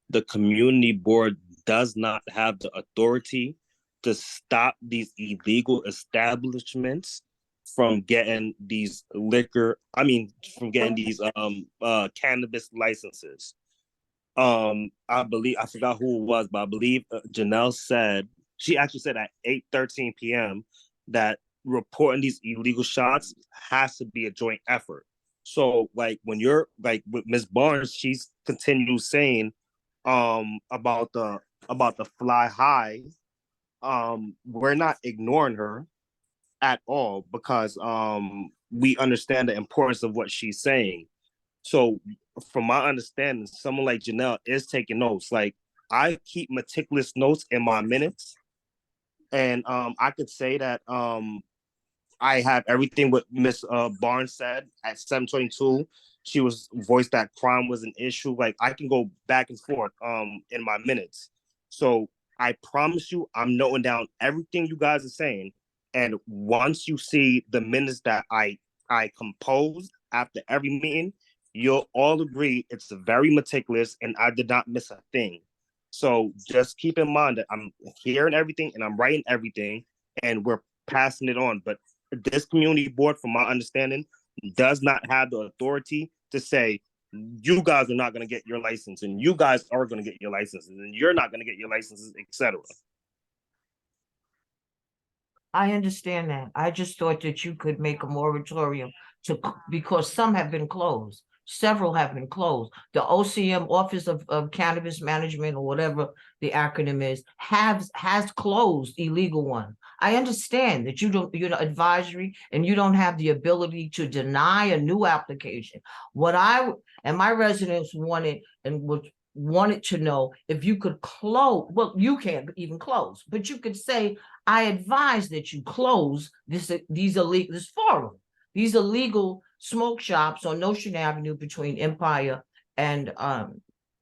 the community board does not have the authority to stop these illegal establishments from getting these from getting these cannabis licenses. I believe, I forgot who it was, but I believe Janelle said, she actually said at 8:13 p.m. that reporting these illegal shots has to be a joint effort. So like when you're like with Ms. Barnes, she's continues saying about the Fly High. We're not ignoring her at all because we understand the importance of what she's saying. So from my understanding, someone like Janelle is taking notes. Like I keep meticulous notes in my minutes. And I could say that I have everything what Miss Barnes said at 7:22. She was voiced that crime was an issue. Like I can go back and forth in my minutes. So I promise you, I'm noting down everything you guys are saying. And once you see the minutes that I composed after every meeting, you'll all agree it's very meticulous and I did not miss a thing. So just keep in mind that I'm hearing everything and I'm writing everything and we're passing it on. But this community board, from my understanding, does not have the authority to say, you guys are not going to get your license and you guys are going to get your licenses and you're not going to get your licenses, etc. I understand that. I just thought that you could make a moratorium because some have been closed. Several have been closed. The OCM, Office of Cannabis Management, or whatever the acronym is, has closed illegal ones. I understand that you're advisory and you don't have the ability to deny a new application. What I and my residents wanted to know if you could close, well, you can't even close, but you could say, I advise that you close this forum. These illegal smoke shops on Nostrand Avenue between Empire and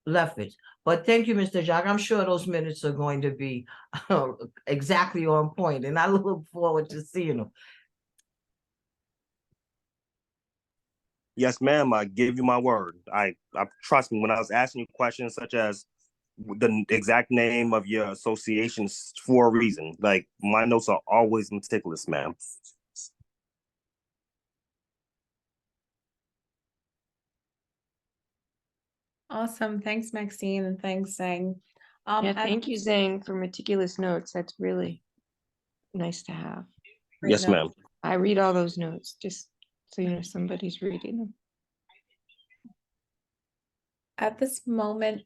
Lefferts. But thank you, Mr. Jacques. I'm sure those minutes are going to be exactly on point, and I look forward to seeing them. Yes, ma'am. I give you my word. I trust me when I was asking you questions such as the exact name of your associations for a reason. Like my notes are always meticulous, ma'am. Awesome. Thanks, Maxine, and thanks, Zhang. Yeah, thank you, Zhang, for meticulous notes. That's really nice to have. Yes, ma'am. I read all those notes just so you know somebody's reading them. At this moment,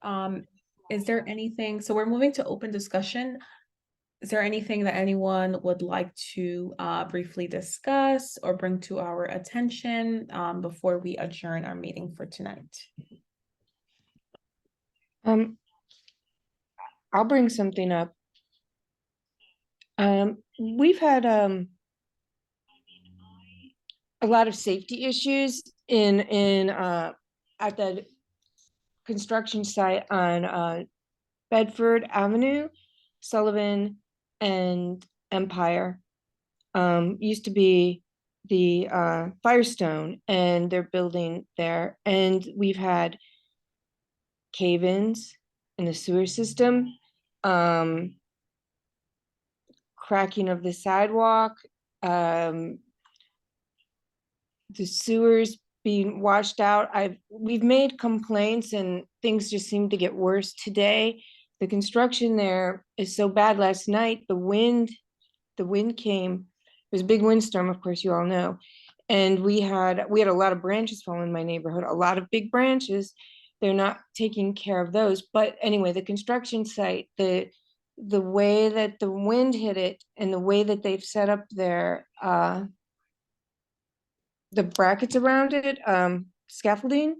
is there anything, so we're moving to open discussion. Is there anything that anyone would like to briefly discuss or bring to our attention before we adjourn our meeting for tonight? I'll bring something up. We've had a lot of safety issues at the construction site on Bedford Avenue, Sullivan, and Empire. Used to be the Firestone, and they're building there. And we've had cave-ins in the sewer system, cracking of the sidewalk, the sewers being washed out. We've made complaints and things just seem to get worse today. The construction there is so bad. Last night, the wind came. It was a big windstorm, of course, you all know. And we had a lot of branches fall in my neighborhood, a lot of big branches. They're not taking care of those. But anyway, the construction site, the way that the wind hit it and the way that they've set up their the brackets around it, scaffolding,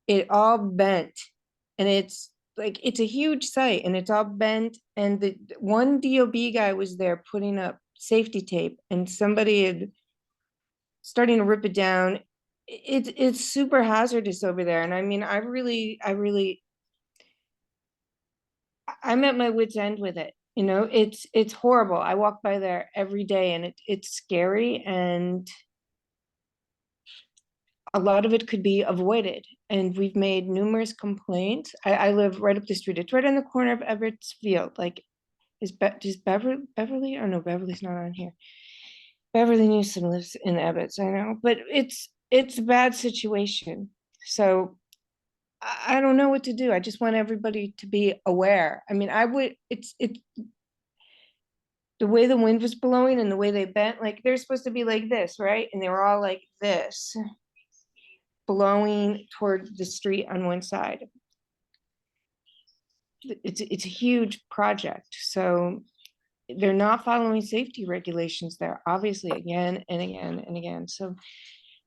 it all bent. And it's a huge site and it's all bent. And the one DOB guy was there putting up safety tape and somebody had starting to rip it down. It's super hazardous over there. And I mean, I'm at my wit's end with it. You know, it's horrible. I walk by there every day and it's scary, and a lot of it could be avoided. And we've made numerous complaints. I live right up the street. It's right on the corner of Everett's Field. Like, does Beverly? Oh no, Beverly's not on here. Beverly Newsom lives in Ebbets, I know, but it's a bad situation. So I don't know what to do. I just want everybody to be aware. I mean, it's the way the wind was blowing and the way they bent, like they're supposed to be like this, right? And they were all like this, blowing toward the street on one side. It's a huge project. So they're not following safety regulations there, obviously, again and again and again. So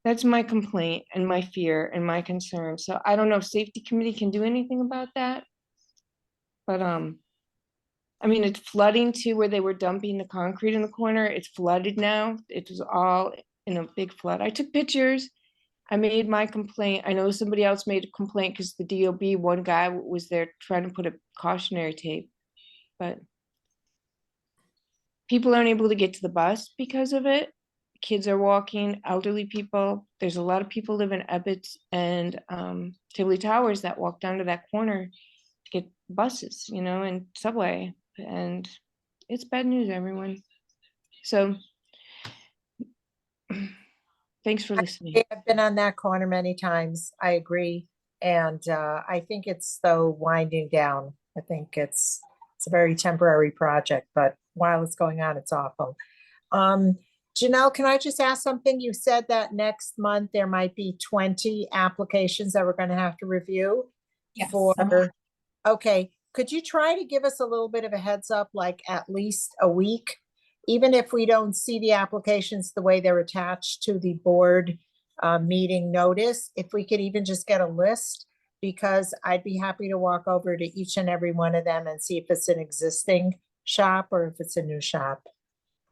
that's my complaint and my fear and my concern. So I don't know if safety committee can do anything about that. But I mean, it's flooding too, where they were dumping the concrete in the corner. It's flooded now. It was all in a big flood. I took pictures. I made my complaint. I know somebody else made a complaint because the DOB, one guy was there trying to put a cautionary tape, but people aren't able to get to the bus because of it. Kids are walking, elderly people. There's a lot of people live in Ebbets and Tivoli Towers that walk down to that corner to get buses, you know, and subway. And it's bad news, everyone. So thanks for listening. I've been on that corner many times. I agree. And I think it's though winding down. I think it's a very temporary project, but while it's going on, it's awful. Janelle, can I just ask something? You said that next month there might be 20 applications that we're going to have to review. Yes. Okay. Could you try to give us a little bit of a heads up, like at least a week, even if we don't see the applications the way they're attached to the board meeting notice, if we could even just get a list, because I'd be happy to walk over to each and every one of them and see if it's an existing shop or if it's a new shop.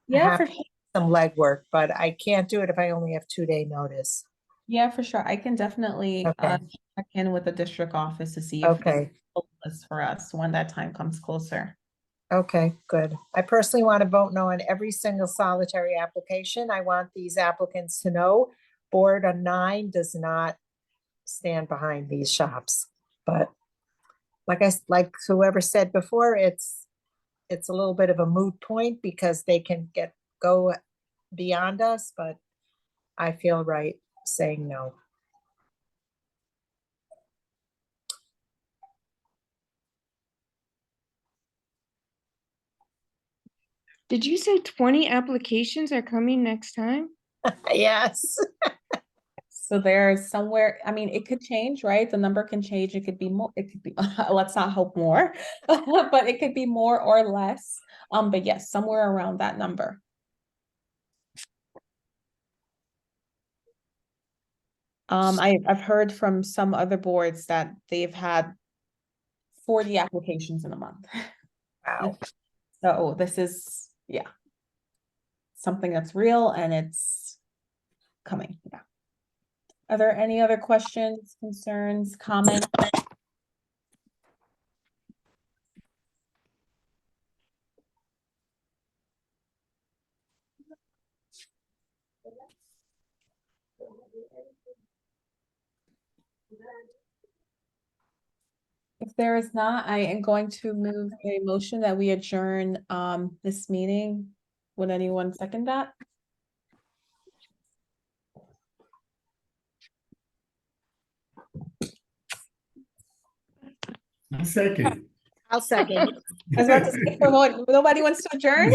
Yeah, for some legwork, but I can't do it if I only have 2-day notice. Yeah, for sure. I can definitely Okay. check in with the district office to see if Okay. it's for us when that time comes closer. Okay, good. I personally want to vote no on every single solitary application. I want these applicants to know Board of 9 does not stand behind these shops. But like whoever said before, it's a little bit of a moot point because they can go beyond us, but I feel right saying no. Did you say 20 applications are coming next time? Yes. So there's somewhere, I mean, it could change, right? The number can change. It could be more, it could be, let's not hope more, but it could be more or less. But yes, somewhere around that number. I've heard from some other boards that they've had 40 applications in a month. Wow. So this is, yeah, something that's real and it's coming. Yeah. Are there any other questions, concerns, comments? If there is not, I am going to move a motion that we adjourn this meeting. Would anyone second that? A second. I'll second. I was about to say, nobody wants to adjourn?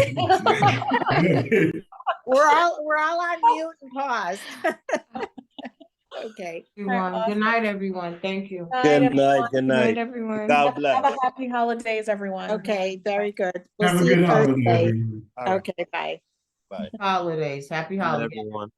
We're all on mute and pause. Okay. Everyone, good night, everyone. Thank you. Good night. Good Good night, night. everyone. God bless. Have a happy holidays, everyone. Okay, very good. We'll Have a see you good holiday, Thursday. everyone. All right. Okay, bye. Bye. Holidays. Happy Good night, holidays. everyone.